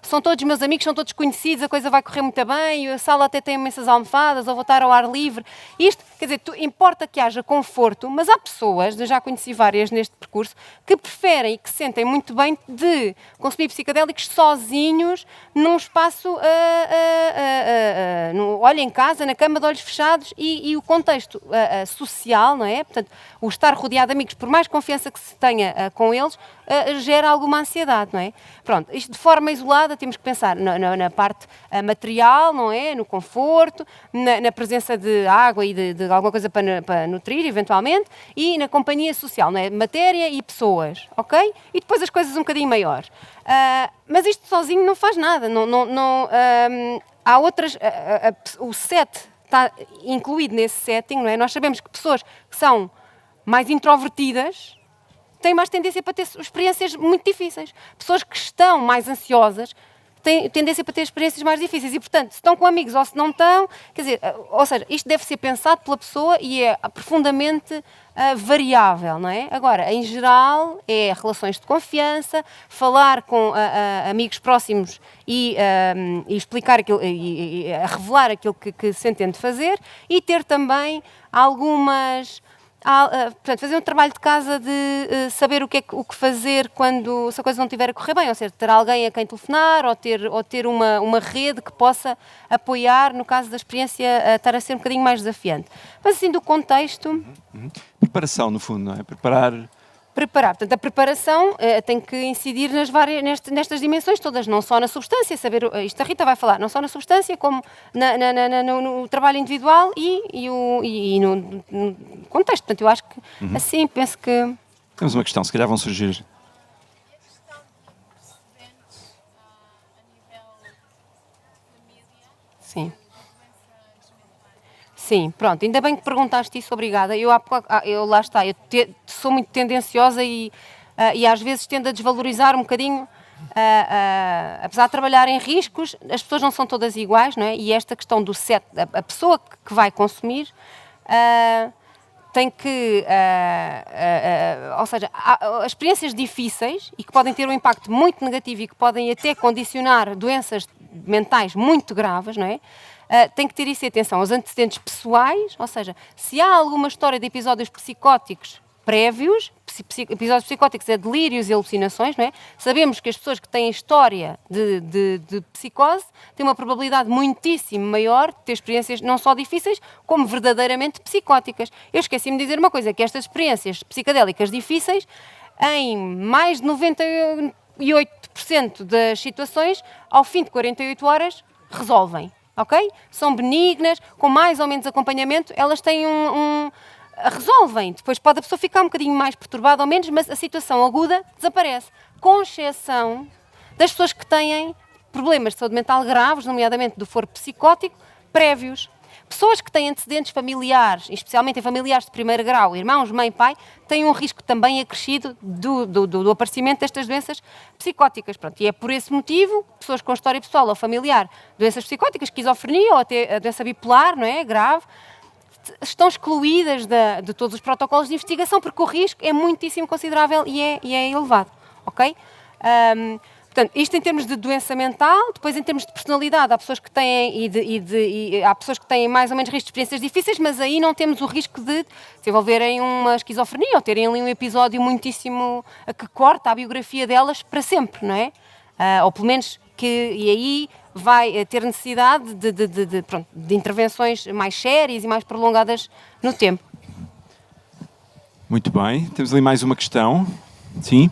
são todos meus amigos, são todos conhecidos, a coisa vai correr muito bem, a sala até tem imensas almofadas, ou vou estar ao ar livre. Isto, quer dizer, importa que haja conforto, mas há pessoas, eu já conheci várias neste percurso, que preferem e que se sentem muito bem de consumir psicodélicos sozinhos num espaço, olha, em casa, na cama, de olhos fechados, e o contexto social, não é? Portanto, o estar rodeado de amigos, por mais confiança que se tenha com eles, gera alguma ansiedade, não é? Pronto, isto de forma isolada temos que pensar na parte material, não é? No conforto, na presença de água e de alguma coisa para nutrir, eventualmente, e na companhia social, não é? Matéria e pessoas, ok? E depois as coisas um bocadinho maiores. Mas isto sozinho não faz nada, há outras, o set está incluído nesse setting, não é? Nós sabemos que pessoas que são mais introvertidas têm mais tendência para ter experiências muito difíceis. Pessoas que estão mais ansiosas têm tendência para ter experiências mais difíceis e, portanto, se estão com amigos ou se não estão, quer dizer, ou seja, isto deve ser pensado pela pessoa e é profundamente variável, não é? Agora, em geral, é relações de confiança, falar com amigos próximos e explicar aquilo, e revelar aquilo que se entende fazer e ter também algumas... portanto, fazer um trabalho de casa de saber o que fazer se a coisa não estiver a correr bem, ou seja, ter alguém a quem telefonar ou ter uma rede que possa apoiar no caso da experiência estar a ser um bocadinho mais desafiante. Mas assim, do contexto... Preparação, no fundo, não é? Preparar. Portanto, a preparação tem que incidir nestas dimensões todas, não só na substância, saber, isto a Rita vai falar, não só na substância, como no trabalho individual e no contexto. Portanto, eu acho que assim, penso que... Temos uma questão, se calhar vão surgir. E a questão de precedentes a nível de família, Sim. de doenças mentais. Sim, pronto, ainda bem que perguntaste isso, obrigada. Eu lá está, sou muito tendenciosa e às vezes tendo a desvalorizar um bocadinho, apesar de trabalhar em riscos, as pessoas não são todas iguais, não é? E esta questão do set, a pessoa que vai consumir tem que, ou seja, há experiências difíceis e que podem ter um impacto muito negativo e que podem até condicionar doenças mentais muito graves, não é? Tem que ter isso em atenção aos antecedentes pessoais, ou seja, se há alguma história de episódios psicóticos prévios, episódios psicóticos é delírios e alucinações, não é? Sabemos que as pessoas que têm história de psicose têm uma probabilidade muitíssimo maior de ter experiências não só difíceis, como verdadeiramente psicóticas. Eu esqueci-me de dizer uma coisa, que estas experiências psicodélicas difíceis, em mais de 98% das situações, ao fim de 48 horas, resolvem. Ok? São benignas, com mais ou menos acompanhamento, elas têm resolvem. Depois pode a pessoa ficar um bocadinho mais perturbada ou menos, mas a situação aguda desaparece. Com exceção das pessoas que têm problemas de saúde mental graves, nomeadamente do foro psicótico, prévios. Pessoas que têm antecedentes familiares, especialmente em familiares de primeiro grau, irmãos, mãe, pai, têm um risco também acrescido do aparecimento destas doenças psicóticas. Pronto, e é por esse motivo, pessoas com história pessoal ou familiar, doenças psicóticas, esquizofrenia ou até a doença bipolar, não é? Grave, estão excluídas de todos os protocolos de investigação, porque o risco é muitíssimo considerável e é elevado, ok? Portanto, isto em termos de doença mental, depois em termos de personalidade, há pessoas que têm, há pessoas que têm mais ou menos risco de experiências difíceis, mas aí não temos o risco de desenvolverem uma esquizofrenia ou terem ali um episódio muitíssimo que corta a biografia delas para sempre, não é? Ou pelo menos e aí vai ter necessidade de intervenções mais sérias e mais prolongadas no tempo. Muito bem. Temos ali mais uma questão. Sim?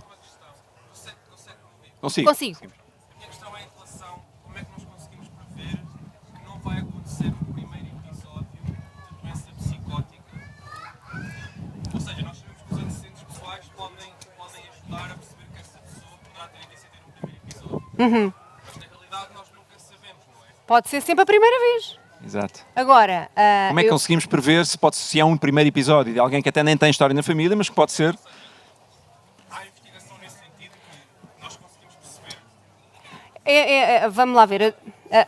Consigo. Consigo. A minha questão é em relação a como é que nós conseguimos prever que não vai acontecer o primeiro episódio de doença psicótica. Ou seja, nós sabemos que os antecedentes pessoais podem ajudar a perceber que essa pessoa poderá ter início a ter um primeiro episódio. Mas na realidade nós nunca sabemos, não é? Pode ser sempre a primeira vez. Exato. Agora, Como é que conseguimos prever se é um primeiro episódio de alguém que até nem tem história na família, mas que pode ser... Há investigação nesse sentido que nós conseguimos perceber. vamos lá ver. É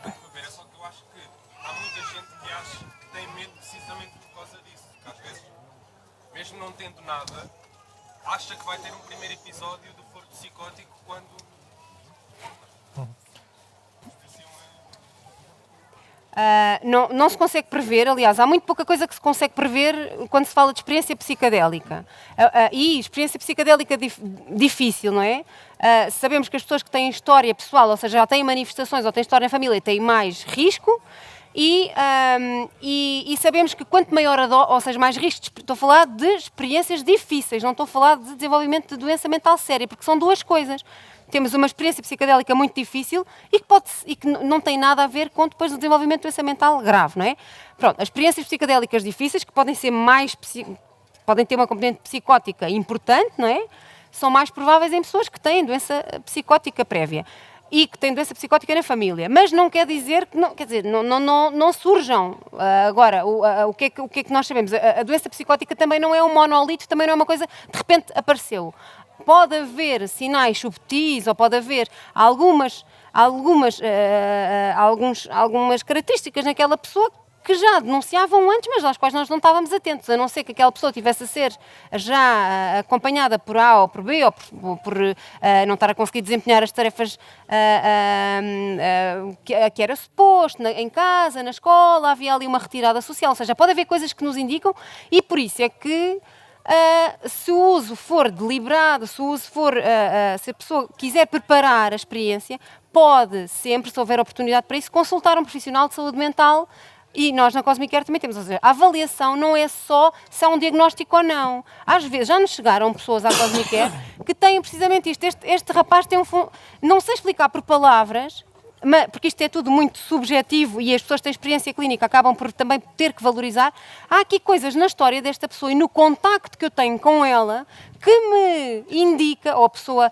só que eu acho que há muita gente que acha que tem medo precisamente por causa disso. Que às vezes, mesmo não tendo nada, acha que vai ter um primeiro episódio do foro psicótico quando... Não se consegue prever, aliás, há muito pouca coisa que se consegue prever quando se fala de experiência psicadélica. E experiência psicadélica difícil, não é? Sabemos que as pessoas que têm história pessoal, ou seja, já têm manifestações ou têm história na família, têm mais risco. E sabemos que quanto maior a dose, ou seja, mais riscos, estou a falar de experiências difíceis, não estou a falar de desenvolvimento de doença mental séria, porque são duas coisas. Temos uma experiência psicadélica muito difícil e que não tem nada a ver com depois o desenvolvimento de doença mental grave, não é? Pronto, as experiências psicadélicas difíceis, que podem ser podem ter uma componente psicótica importante, não é? São mais prováveis em pessoas que têm doença psicótica prévia e que têm doença psicótica na família, mas não quer dizer que não surjam. Agora, o que é que nós sabemos? A doença psicótica também não é um monolito, também não é uma coisa que de repente apareceu. Pode haver sinais subtis ou pode haver algumas características naquela pessoa que já denunciavam antes, mas às quais nós não estávamos atentos, a não ser que aquela pessoa tivesse a ser já acompanhada por A ou por B, ou por não estar a conseguir desempenhar as tarefas que era suposto, em casa, na escola, havia ali uma retirada social, ou seja, pode haver coisas que nos indicam e por isso é que se o uso for deliberado, se a pessoa quiser preparar a experiência, pode sempre, se houver oportunidade para isso, consultar um profissional de saúde mental. E nós na Cosmic Care também temos, ou seja, a avaliação não é só se há um diagnóstico ou não. Às vezes já nos chegaram pessoas à Cosmic Care que têm precisamente isto. Este rapaz tem não sei explicar por palavras, porque isto é tudo muito subjetivo e as pessoas que têm experiência clínica acabam por também ter que valorizar. Há aqui coisas na história desta pessoa e no contacto que eu tenho com ela que me indica, ou a pessoa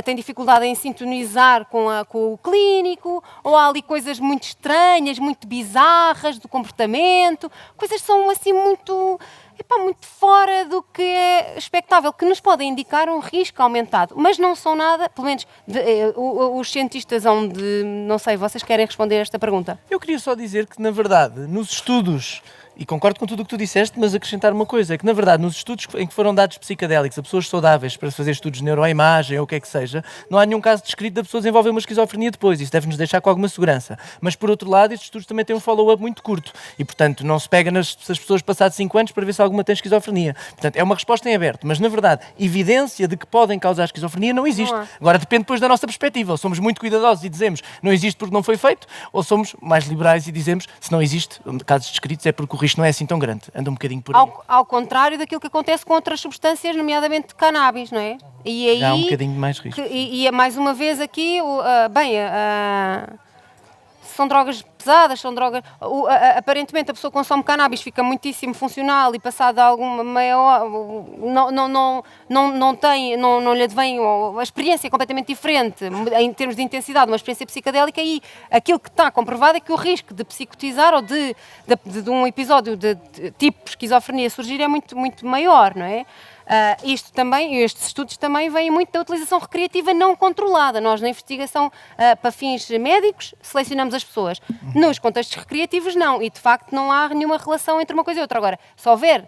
tem dificuldade em sintonizar com o clínico, ou há ali coisas muito estranhas, muito bizarras do comportamento, coisas que são assim muito fora do que é expectável, que nos podem indicar um risco aumentado, mas não são nada, pelo menos os cientistas não sei, vocês querem responder a esta pergunta? Eu queria só dizer que, na verdade, nos estudos, e concordo com tudo o que tu disseste, mas acrescentar uma coisa, é que, na verdade, nos estudos em que foram dados psicadélicos a pessoas saudáveis para fazer estudos de neuroimagem ou o que é que seja, não há nenhum caso descrito da pessoa desenvolver uma esquizofrenia depois. Isso deve-nos deixar com alguma segurança. Mas, por outro lado, estes estudos também têm um follow-up muito curto e, portanto, não se pega nas pessoas passados 5 anos para ver se alguma tem esquizofrenia. Portanto, é uma resposta em aberto. Mas, na verdade, evidência de que podem causar esquizofrenia não existe. Agora, depende depois da nossa perspectiva. Ou somos muito cuidadosos e dizemos não existe porque não foi feito, ou somos mais liberais e dizemos se não existe, casos descritos, é porque o risco não é assim tão grande. Anda um bocadinho por aí. Ao contrário daquilo que acontece com outras substâncias, nomeadamente cannabis, não é? E aí, há um bocadinho mais risco. E mais uma vez aqui, são drogas pesadas, são drogas... aparentemente a pessoa consome cannabis, fica muitíssimo funcional e passado alguma meia hora não lhe advém... A experiência é completamente diferente em termos de intensidade, uma experiência psicadélica e aquilo que está comprovado é que o risco de psicotizar ou de um episódio de tipo esquizofrenia surgir é muito, muito maior, não é? Estes estudos também vêm muito da utilização recreativa não controlada. Nós, na investigação para fins médicos, selecionamos as pessoas. Nos contextos recreativos, não. E, de facto, não há nenhuma relação entre uma coisa e outra. Agora, se houver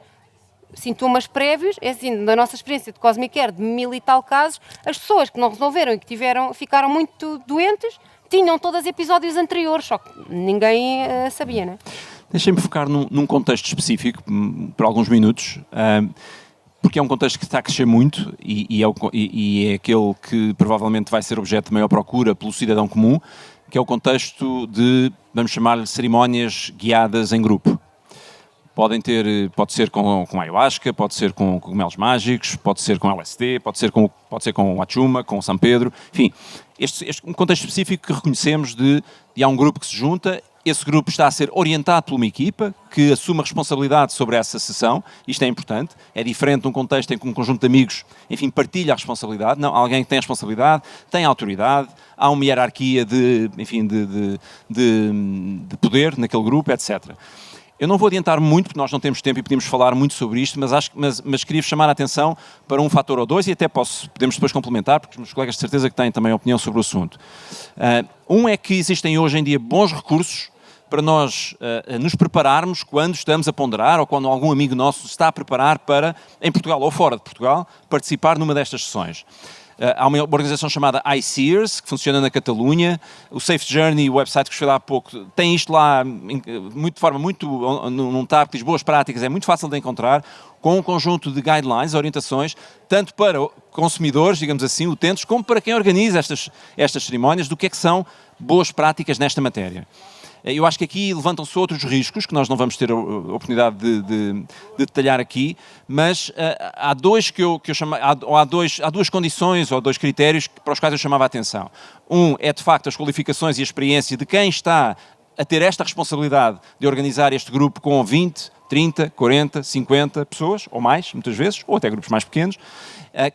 sintomas prévios, é assim, da nossa experiência de Cosmic Care, de 1000 e tal casos, as pessoas que não resolveram e que ficaram muito doentes, tinham todos episódios anteriores, só que ninguém sabia, não é? Deixem-me focar num contexto específico, por alguns minutos, porque é um contexto que está a crescer muito e é aquele que provavelmente vai ser objeto de maior procura pelo cidadão comum, que é o contexto de, vamos chamar-lhe, cerimónias guiadas em grupo. Pode ser com ayahuasca, pode ser com cogumelos mágicos, pode ser com LSD, pode ser com o Achuma, com o São Pedro, enfim, um contexto específico que reconhecemos de há um grupo que se junta, esse grupo está a ser orientado por uma equipa que assume a responsabilidade sobre essa sessão, isto é importante, é diferente de um contexto em que um conjunto de amigos, enfim, partilha a responsabilidade, não, alguém que tem a responsabilidade, tem a autoridade, há uma hierarquia de poder naquele grupo, etc. Eu não vou adiantar muito, porque nós não temos tempo e podemos falar muito sobre isto, mas queria chamar a atenção para um fator ou dois e até podemos depois complementar, porque os meus colegas de certeza que têm também opinião sobre o assunto. Um é que existem hoje em dia bons recursos para nós nos prepararmos quando estamos a ponderar ou quando algum amigo nosso está a preparar para, em Portugal ou fora de Portugal, participar numa destas sessões. Há uma organização chamada iSeers, que funciona na Catalunha. O Safe Journey, o website que vos falei há pouco, tem isto lá de forma muito, num tab que diz boas práticas, é muito fácil de encontrar, com um conjunto de guidelines, orientações, tanto para consumidores, digamos assim, utentes, como para quem organiza estas cerimónias, do que é que são boas práticas nesta matéria. Eu acho que aqui levantam-se outros riscos, que nós não vamos ter a oportunidade de detalhar aqui, mas há dois que eu chamei, há duas condições ou dois critérios para os quais eu chamava a atenção. Um é, de facto, as qualificações e a experiência de quem está a ter esta responsabilidade de organizar este grupo com 20, 30, 40, 50 pessoas, ou mais, muitas vezes, ou até grupos mais pequenos.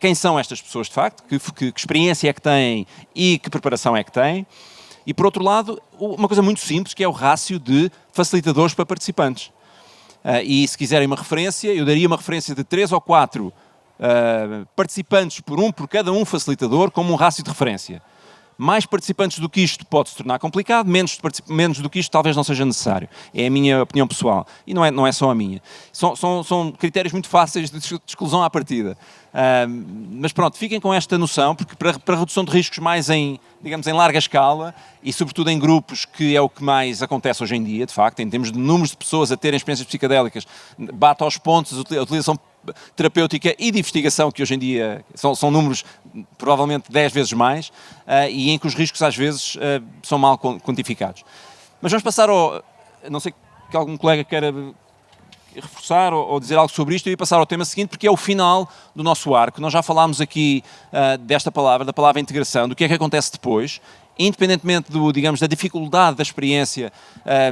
Quem são estas pessoas, de facto, que experiência é que têm e que preparação é que têm. E, por outro lado, uma coisa muito simples, que é o rácio de facilitadores para participantes. E, se quiserem uma referência, eu daria uma referência de 3 ou 4 participantes por cada um facilitador, como um rácio de referência. Mais participantes do que isto pode se tornar complicado, menos do que isto talvez não seja necessário. É a minha opinião pessoal. E não é só a minha. São critérios muito fáceis de exclusão à partida. Mas pronto, fiquem com esta noção, porque para a redução de riscos mais em larga escala e sobretudo em grupos, que é o que mais acontece hoje em dia, de facto, em termos de números de pessoas a terem experiências psicodélicas, bate aos pontos a utilização terapêutica e de investigação, que hoje em dia são números provavelmente 10 vezes mais, e em que os riscos às vezes são mal quantificados. Mas vamos passar não sei que algum colega queira reforçar ou dizer algo sobre isto, eu ia passar ao tema seguinte, porque é o final do nosso arco. Nós já falámos aqui da palavra integração, do que é que acontece depois. Independentemente da dificuldade da experiência,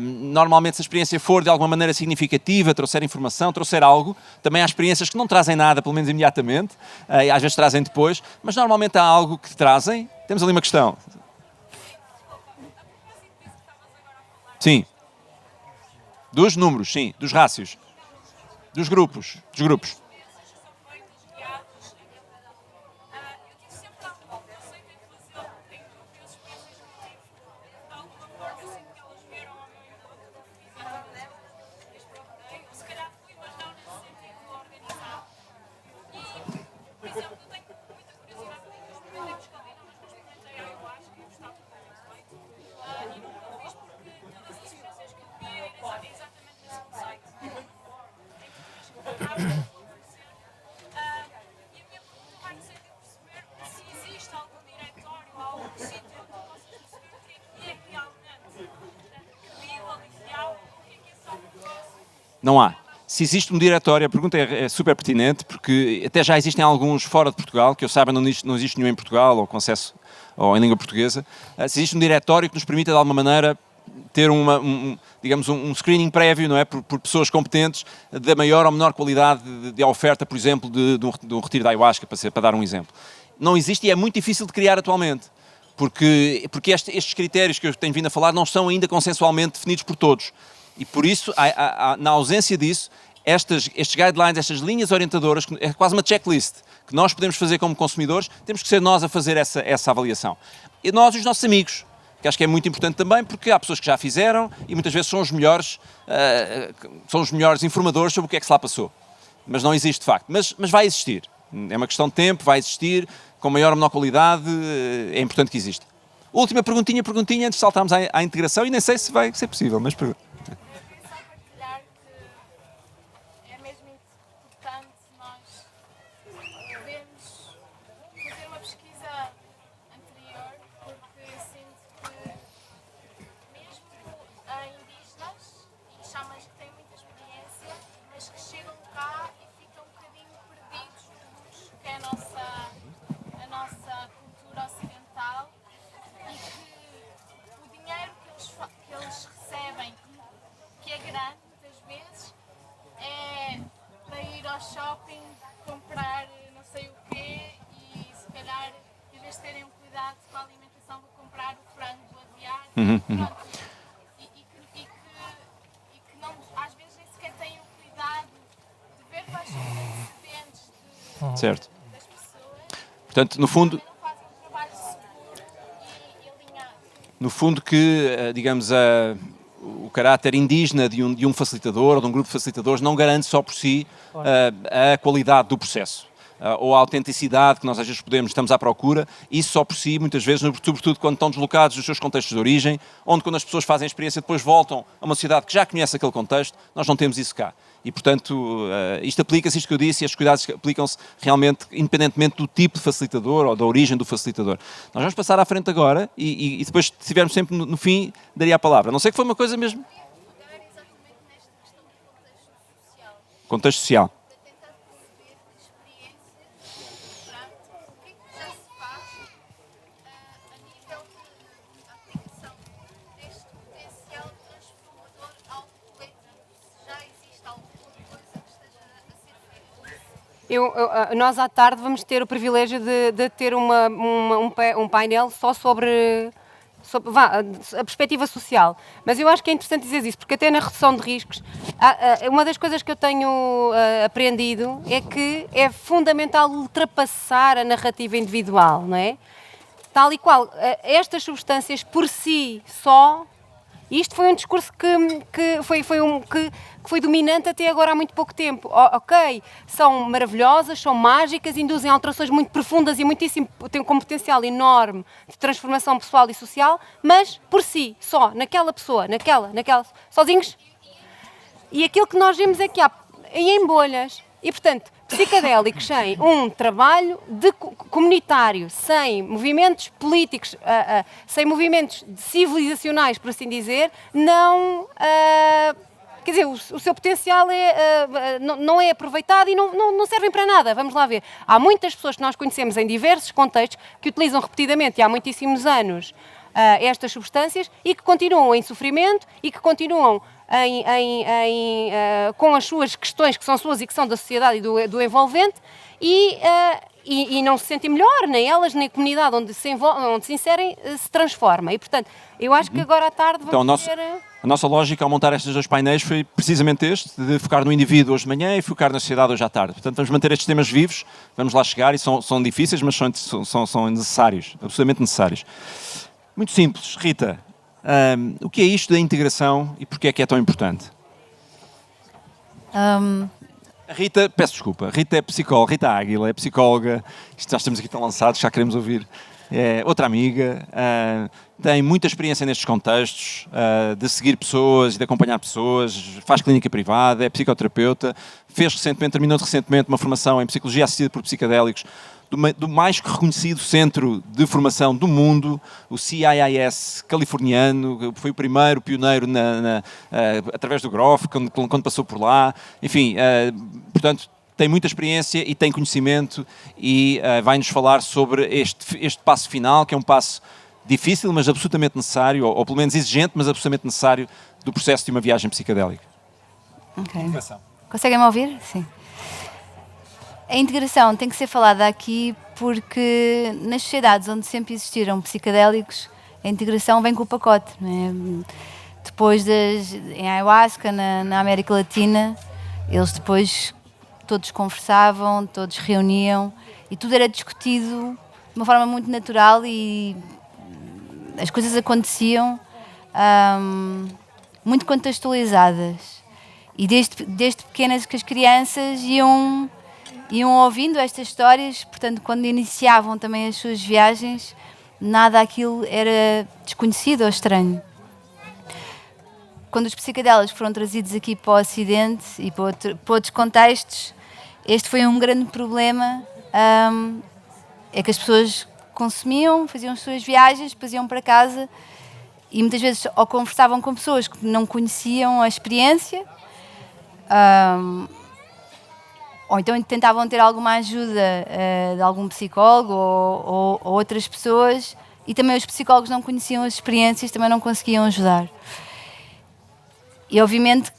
normalmente se a experiência for de alguma maneira significativa, trouxer informação, trouxer algo, também há experiências que não trazem nada, pelo menos imediatamente, às vezes trazem depois, mas normalmente há algo que trazem. Temos ali uma questão. Sim. Dos números, sim, dos rácios, dos grupos. Não há. Se existe um diretório, a pergunta é super pertinente, porque até já existem alguns fora de Portugal, que eu saiba não existe nenhum em Portugal, ou com acesso ou em língua portuguesa. Se existe um diretório que nos permita, de alguma maneira, ter um screening prévio, não é, por pessoas competentes, da maior ou menor qualidade de oferta, por exemplo, de um retiro de ayahuasca, para dar um exemplo. Não existe e é muito difícil de criar atualmente, porque estes critérios que eu tenho vindo a falar não são ainda consensualmente definidos por todos. E por isso, na ausência disso, estes guidelines, estas linhas orientadoras, é quase uma checklist que nós podemos fazer como consumidores, temos que ser nós a fazer essa avaliação. E nós e os nossos amigos, que acho que é muito importante também, porque há pessoas que já fizeram e muitas vezes são os melhores informadores sobre o que é que se lá passou. mas não existe de facto. Mas vai existir. É uma questão de tempo, vai existir, com maior ou menor qualidade, é importante que exista. Última perguntinha, antes de saltarmos à integração, e nem sei se vai ser possível, mas pergunta. Só partilhar que é mesmo importante nós devemos fazer uma pesquisa anterior, porque eu sinto que mesmo indígenas e xamãs que têm muita experiência, mas que chegam cá e ficam um bocadinho perdidos no luxo que é a nossa cultura ocidental, e que o dinheiro que eles recebem, que é grande muitas vezes, é para ir ao shopping comprar não sei o quê, e se calhar em vez de terem um cuidado com a alimentação vou comprar o frango do aviário. Pronto. E que não, às vezes nem sequer têm o cuidado de ver quais são os antecedentes Certo. das pessoas. Portanto, no fundo, Não fazem um trabalho seguro e alinhado. no fundo que, digamos, o caráter indígena de um facilitador ou de um grupo de facilitadores não garante só por si a qualidade do processo. Ou a autenticidade que nós às vezes estamos à procura, isso só por si, muitas vezes, sobretudo quando estão deslocados dos seus contextos de origem, onde quando as pessoas fazem a experiência depois voltam a uma sociedade que já conhece aquele contexto, nós não temos isso cá. E, portanto, isto aplica-se, isto que eu disse, e estes cuidados aplicam-se realmente, independentemente do tipo de facilitador ou da origem do facilitador. Nós vamos passar à frente agora e depois, se estivermos sempre no fim, daria a palavra. A não sei que foi uma coisa mesmo. Pegar exatamente nesta questão do contexto social, Contexto social. para tentar perceber de experiências práticas o que é que já se faz a nível de aplicação deste potencial transformador ao coletivo. Se já existe alguma coisa que esteja a ser feita. Nós à tarde vamos ter o privilégio de ter um painel só sobre a perspectiva social. Mas eu acho que é interessante dizer isso, porque até na redução de riscos, uma das coisas que eu tenho aprendido é que é fundamental ultrapassar a narrativa individual, não é? Tal e qual, estas substâncias por si só. Isto foi um discurso que foi dominante até agora há muito pouco tempo. Ok, são maravilhosas, são mágicas, induzem alterações muito profundas e têm um potencial enorme de transformação pessoal e social, mas por si, só, naquela pessoa, naquela, sozinhos. E aquilo que nós vemos é que há em bolhas. E, portanto, psicadélicos sem um trabalho comunitário, sem movimentos políticos, sem movimentos civilizacionais, por assim dizer, não... quer dizer, o seu potencial não é aproveitado e não servem para nada. Vamos lá ver. Há muitas pessoas que nós conhecemos em diversos contextos que utilizam repetidamente e há muitíssimos anos estas substâncias e que continuam em sofrimento e que continuam com as suas questões que são suas e que são da sociedade e do envolvente e não se sentem melhor, nem elas, nem a comunidade onde se inserem se transforma. E, portanto, eu acho que agora à tarde vamos ter... A nossa lógica ao montar estes dois painéis foi precisamente este, de focar no indivíduo hoje de manhã e focar na sociedade hoje à tarde. Portanto, vamos manter estes temas vivos, vamos lá chegar e são difíceis, mas são necessários, absolutamente necessários. Muito simples. Rita, o que é isto da integração e porquê é que é tão importante? A Rita, peço desculpa, Rita é psicóloga, Rita Águila é psicóloga, isto nós estamos aqui tão lançados, já queremos ouvir. É outra amiga, tem muita experiência nestes contextos, de seguir pessoas e de acompanhar pessoas, faz clínica privada, é psicoterapeuta, terminou recentemente uma formação em psicologia assistida por psicadélicos do mais reconhecido centro de formação do mundo, o CIIS californiano, foi o primeiro pioneiro através do Grof, quando passou por lá, enfim, portanto, tem muita experiência e tem conhecimento e vai-nos falar sobre este passo final, que é um passo difícil, mas absolutamente necessário, ou pelo menos exigente, mas absolutamente necessário, do processo de uma viagem psicadélica. Ok. Conseguem-me ouvir? Sim. A integração tem que ser falada aqui porque nas sociedades onde sempre existiram psicadélicos, a integração vem com o pacote. Não é? Depois em ayahuasca, na América Latina, eles depois todos conversavam, todos reuniam e tudo era discutido de uma forma muito natural e as coisas aconteciam muito contextualizadas. E desde pequenas que as crianças iam ouvindo estas histórias, portanto, quando iniciavam também as suas viagens, nada daquilo era desconhecido ou estranho. Quando os psicodélicos foram trazidos aqui para o Ocidente e para outros contextos, este foi um grande problema, é que as pessoas consumiam, faziam as suas viagens, depois iam para casa e muitas vezes ou conversavam com pessoas que não conheciam a experiência, ou então tentavam ter alguma ajuda de algum psicólogo ou outras pessoas, e também os psicólogos não conheciam as experiências, também não conseguiam ajudar. E obviamente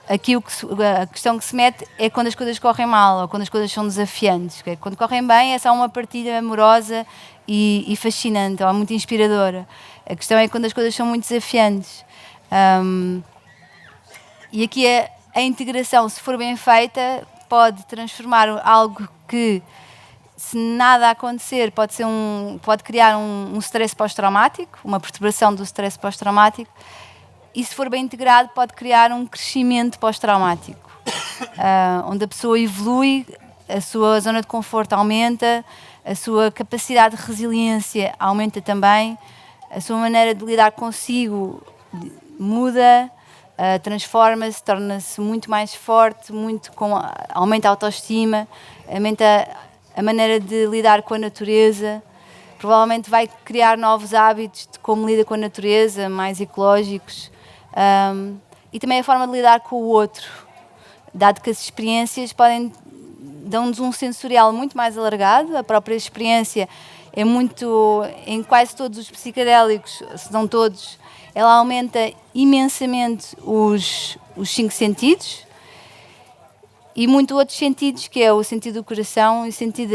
aqui a questão que se mete é quando as coisas correm mal ou quando as coisas são desafiantes. Quando correm bem é só uma partilha amorosa e fascinante, ou muito inspiradora. A questão é quando as coisas são muito desafiantes. E aqui a integração, se for bem feita, pode transformar algo que, se nada acontecer, pode criar um stress pós-traumático, uma perturbação do stress pós-traumático, e se for bem integrado pode criar um crescimento pós-traumático, onde a pessoa evolui, a sua zona de conforto aumenta, a sua capacidade de resiliência aumenta também, a sua maneira de lidar consigo muda, transforma-se, torna-se muito mais forte, aumenta a autoestima, aumenta a maneira de lidar com a natureza, provavelmente vai criar novos hábitos de como lida com a natureza, mais ecológicos, e também a forma de lidar com o outro, dado que as experiências dão-nos um sensorial muito mais alargado. A própria experiência é muito, em quase todos os psicodélicos, se não todos, ela aumenta imensamente os 5 sentidos e muito outros sentidos, que é o sentido do coração e o sentido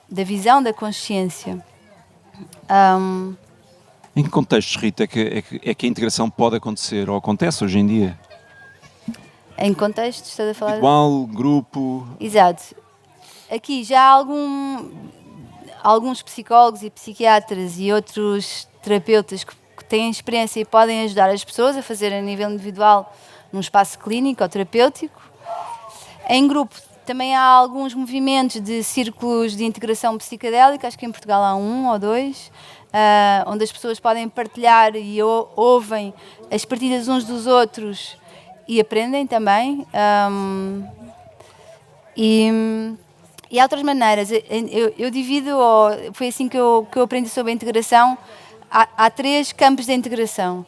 da visão, da consciência. Em que contextos, Rita, é que a integração pode acontecer ou acontece hoje em dia? Em contextos, estás a falar? Individual, grupo... Exato. Aqui já há alguns psicólogos e psiquiatras e outros terapeutas que têm experiência e podem ajudar as pessoas a fazer a nível individual num espaço clínico ou terapêutico. Em grupo também há alguns movimentos de círculos de integração psicodélica, acho que em Portugal há 1 ou 2, onde as pessoas podem partilhar e ouvem as partilhas uns dos outros e aprendem também. E há outras maneiras. Eu divido, foi assim que eu aprendi sobre a integração. Há 3 campos de integração.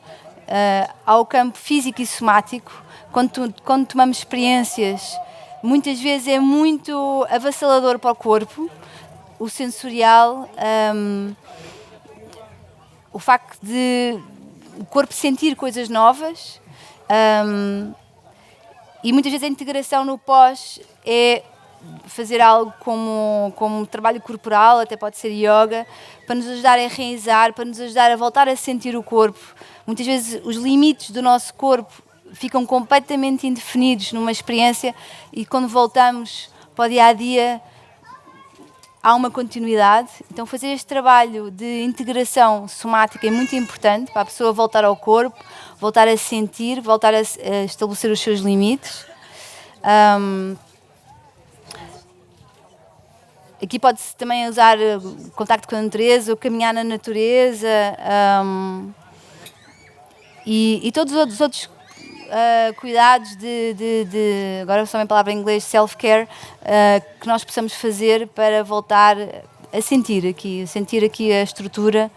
Há o campo físico e somático, quando tomamos experiências, muitas vezes é muito avassalador para o corpo, o sensorial, o facto de o corpo sentir coisas novas, e muitas vezes a integração no pós é fazer algo como trabalho corporal, até pode ser yoga, para nos ajudar a enraizar, para nos ajudar a voltar a sentir o corpo. Muitas vezes os limites do nosso corpo ficam completamente indefinidos numa experiência e quando voltamos para o dia-a-dia há uma continuidade. Então fazer este trabalho de integração somática é muito importante para a pessoa voltar ao corpo, voltar a sentir, voltar a estabelecer os seus limites. Aqui pode-se também usar o contacto com a natureza, o caminhar na natureza, e todos os outros cuidados agora só uma palavra em inglês, self-care, que nós possamos fazer para voltar a sentir aqui a estrutura.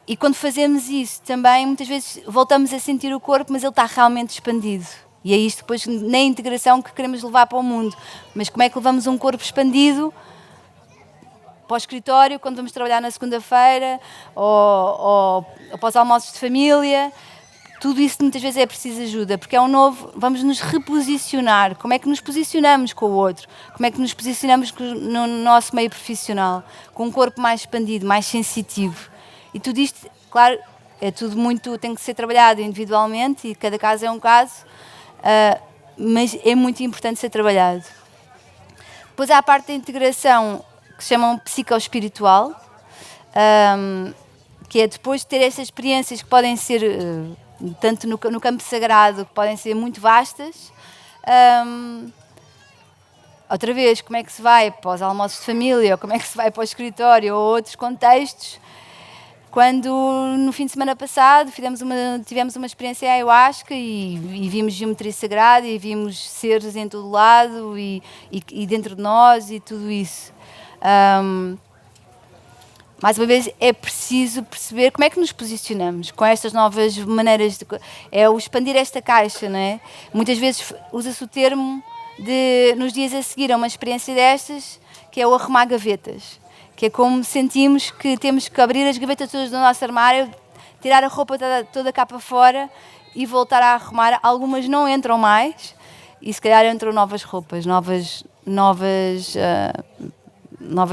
E quando fazemos isso também, muitas vezes voltamos a sentir o corpo, mas ele está realmente expandido. E é isto depois na integração que queremos levar para o mundo. Mas como é que levamos um corpo expandido para o escritório, quando vamos trabalhar na segunda-feira, ou para os almoços de família? Tudo isso muitas vezes é preciso ajuda, porque é um novo, vamos nos reposicionar. Como é que nos posicionamos com o outro? Como é que nos posicionamos no nosso meio profissional? Com um corpo mais expandido, mais sensitivo. E tudo isto, claro, é tudo muito, tem que ser trabalhado individualmente e cada caso é um caso. Mas é muito importante ser trabalhado. Depois há a parte da integração que se chama psicoespiritual, que é depois de ter estas experiências que podem ser tanto no campo sagrado, que podem ser muito vastas. Outra vez, como é que se vai para os almoços de família, ou como é que se vai para o escritório, ou outros contextos. Quando, no fim de semana passado, tivemos uma experiência ayahuasca e vimos geometria sagrada e vimos seres em todo lado e dentro de nós e tudo isso. Mais uma vez, é preciso perceber como é que nos posicionamos com estas novas maneiras é o expandir esta caixa, não é? Muitas vezes usa-se o termo de, nos dias a seguir a uma experiência destas, que é o arrumar gavetas. Que é como sentimos que temos que abrir as gavetas todas do nosso armário, tirar a roupa toda cá para fora e voltar a arrumar. Algumas não entram mais e se calhar entram novas roupas, novas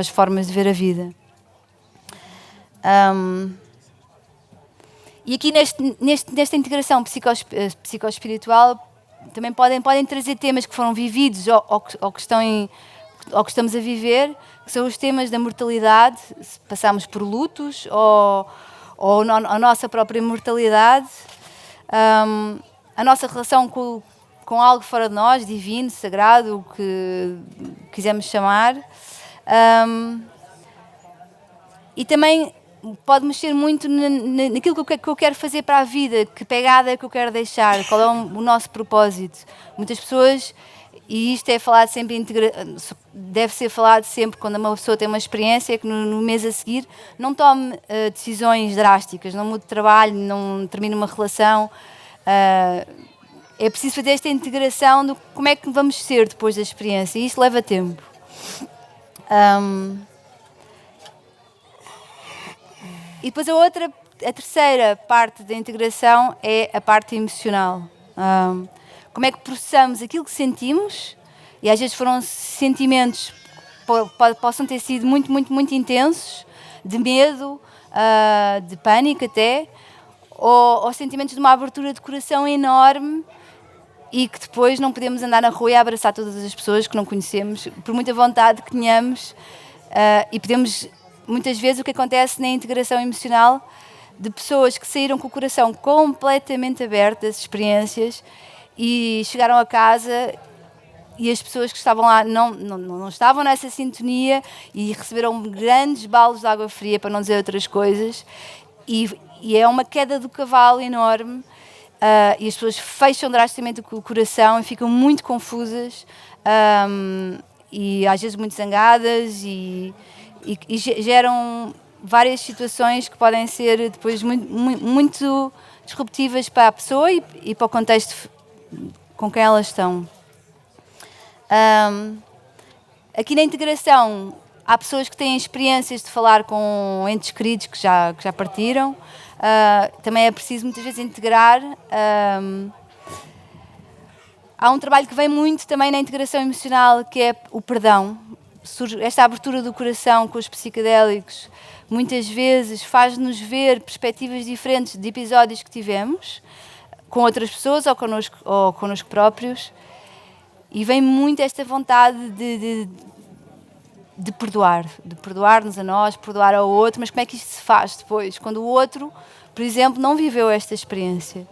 formas de ver a vida. E aqui nesta integração psicoespiritual também podem trazer temas que foram vividos ou que estamos a viver, que são os temas da mortalidade, se passamos por lutos ou a nossa própria mortalidade, a nossa relação com algo fora de nós, divino, sagrado, o que quisermos chamar. E também pode mexer muito naquilo que eu quero fazer para a vida, que pegada é que eu quero deixar, qual é o nosso propósito. Muitas pessoas, e isto é falado sempre, deve ser falado sempre quando uma pessoa tem uma experiência, que no mês a seguir não tome decisões drásticas, não mude de trabalho, não termine uma relação. É preciso fazer esta integração de como é que vamos ser depois da experiência, e isso leva tempo. E depois a terceira parte da integração é a parte emocional. Como é que processamos aquilo que sentimos, e às vezes foram sentimentos que possam ter sido muito, muito, muito intensos, de medo, de pânico até, ou sentimentos de uma abertura de coração enorme e que depois não podemos andar na rua e abraçar todas as pessoas que não conhecemos, por muita vontade que tenhamos, e podemos... Muitas vezes o que acontece na integração emocional de pessoas que saíram com o coração completamente aberto das experiências e chegaram a casa e as pessoas que estavam lá não estavam nessa sintonia e receberam grandes baldes de água fria, para não dizer outras coisas, e é uma queda do cavalo enorme, e as pessoas fecham drasticamente o coração e ficam muito confusas, e às vezes muito zangadas e geram várias situações que podem ser depois muito disruptivas para a pessoa e para o contexto com quem elas estão. Aqui na integração há pessoas que têm experiências de falar com entes queridos que já partiram. Também é preciso muitas vezes integrar. Há um trabalho que vem muito também na integração emocional, que é o perdão. Esta abertura do coração com os psicodélicos muitas vezes faz-nos ver perspectivas diferentes de episódios que tivemos com outras pessoas ou connosco próprios, e vem muito esta vontade de perdoar-nos a nós, perdoar ao outro. Mas como é que isto se faz depois, quando o outro, por exemplo, não viveu esta experiência?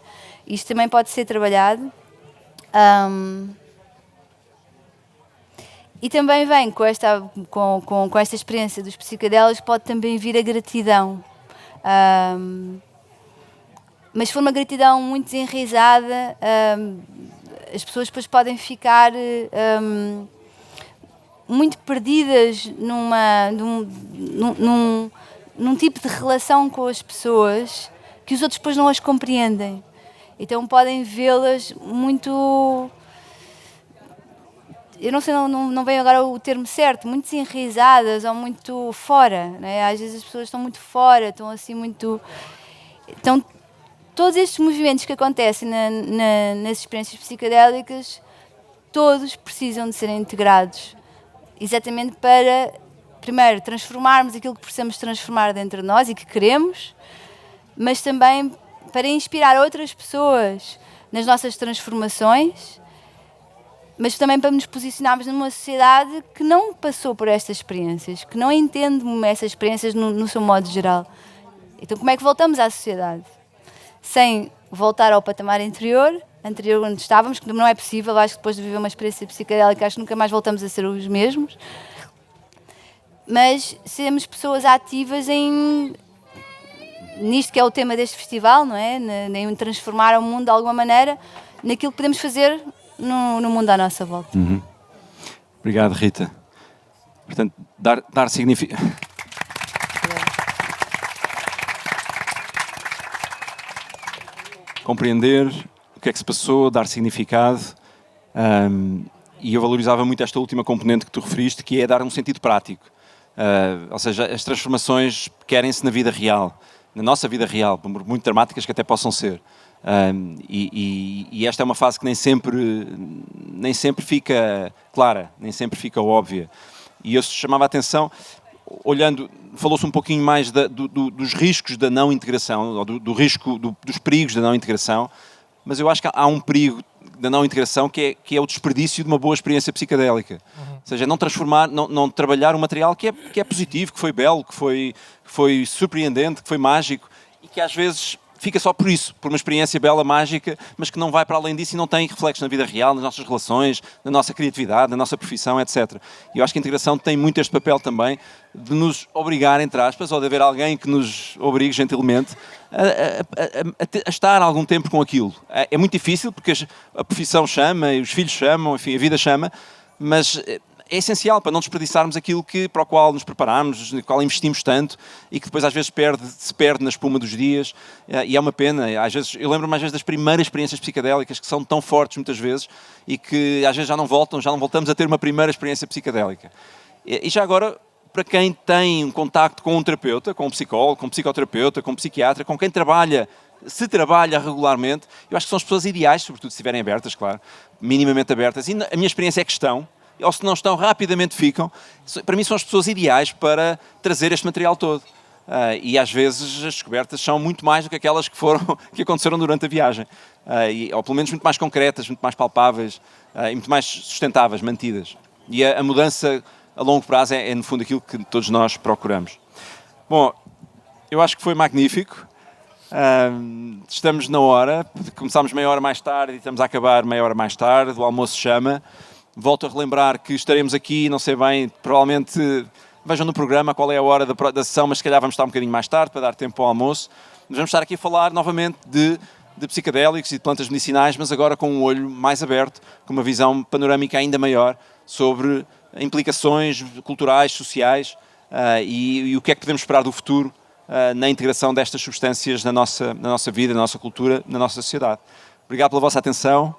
Isto também pode ser trabalhado. E também vem com esta experiência dos psicodélicos, pode também vir a gratidão. Mas se for uma gratidão muito desenraizada, as pessoas depois podem ficar muito perdidas num tipo de relação com as pessoas que os outros depois não as compreendem. Então podem vê-las muito... Eu não sei, não vem agora o termo certo, muito desenraizadas ou muito fora, né? Às vezes as pessoas estão muito fora, estão assim muito... Então, todos estes movimentos que acontecem nas experiências psicodélicas, todos precisam de serem integrados, exatamente para, primeiro, transformarmos aquilo que precisamos transformar dentro de nós e que queremos, mas também para inspirar outras pessoas nas nossas transformações, mas também para nos posicionarmos numa sociedade que não passou por estas experiências, que não entende essas experiências no seu modo geral. Então, como é que voltamos à sociedade? Sem voltar ao patamar anterior onde estávamos, que não é possível. Acho que depois de viver uma experiência psicodélica, acho que nunca mais voltamos a ser os mesmos. Mas sermos pessoas ativas nisto que é o tema deste festival, não é? Em transformar o mundo de alguma maneira naquilo que podemos fazer no mundo à nossa volta. Obrigado, Rita. Portanto, dar significado. Compreender o que é que se passou, dar significado. E eu valorizava muito esta última componente que tu referiste, que é dar um sentido prático. Ou seja, as transformações querem-se na vida real, na nossa vida real, por muito dramáticas que até possam ser. E esta é uma fase que nem sempre fica clara, nem sempre fica óbvia. E eu chamava a atenção, olhando, falou-se um pouquinho mais dos riscos da não integração, ou dos perigos da não integração, mas eu acho que há um perigo da não integração que é o desperdício de uma boa experiência psicodélica. Ou seja, não transformar, não trabalhar um material que é positivo, que foi belo, que foi surpreendente, que foi mágico, e que às vezes fica só por isso, por uma experiência bela, mágica, mas que não vai para além disso e não tem reflexo na vida real, nas nossas relações, na nossa criatividade, na nossa profissão, etc. E eu acho que a integração tem muito este papel também de nos obrigar, entre aspas, ou de haver alguém que nos obrigue gentilmente a estar algum tempo com aquilo. É muito difícil, porque a profissão chama, e os filhos chamam, enfim, a vida chama, mas é essencial para não desperdiçarmos aquilo para o qual nos preparamos, no qual investimos tanto e que depois às vezes se perde na espuma dos dias, e é uma pena. Às vezes, eu lembro-me às vezes das primeiras experiências psicodélicas, que são tão fortes muitas vezes e que às vezes já não voltamos a ter uma primeira experiência psicodélica. E já agora, para quem tem um contacto com um terapeuta, com um psicólogo, com um psicoterapeuta, com um psiquiatra, com quem se trabalha regularmente, eu acho que são as pessoas ideais, sobretudo se estiverem abertas, claro, minimamente abertas. E a minha experiência é que estão, ou se não estão, rapidamente ficam. Para mim são as pessoas ideais para trazer este material todo. E às vezes as descobertas são muito mais do que aquelas que aconteceram durante a viagem. Ou pelo menos muito mais concretas, muito mais palpáveis e muito mais sustentáveis, mantidas. E a mudança a longo prazo é no fundo aquilo que todos nós procuramos. Bom, eu acho que foi magnífico. Estamos na hora, começámos meia hora mais tarde e estamos a acabar meia hora mais tarde, o almoço chama. Volto a relembrar que estaremos aqui, não sei bem, provavelmente vejam no programa qual é a hora da sessão, mas se calhar vamos estar um bocadinho mais tarde para dar tempo ao almoço. Mas vamos estar aqui a falar novamente de psicodélicos e de plantas medicinais, mas agora com um olho mais aberto, com uma visão panorâmica ainda maior sobre implicações culturais, sociais e o que é que podemos esperar do futuro na integração destas substâncias na nossa vida, na nossa cultura, na nossa sociedade. Obrigado pela vossa atenção.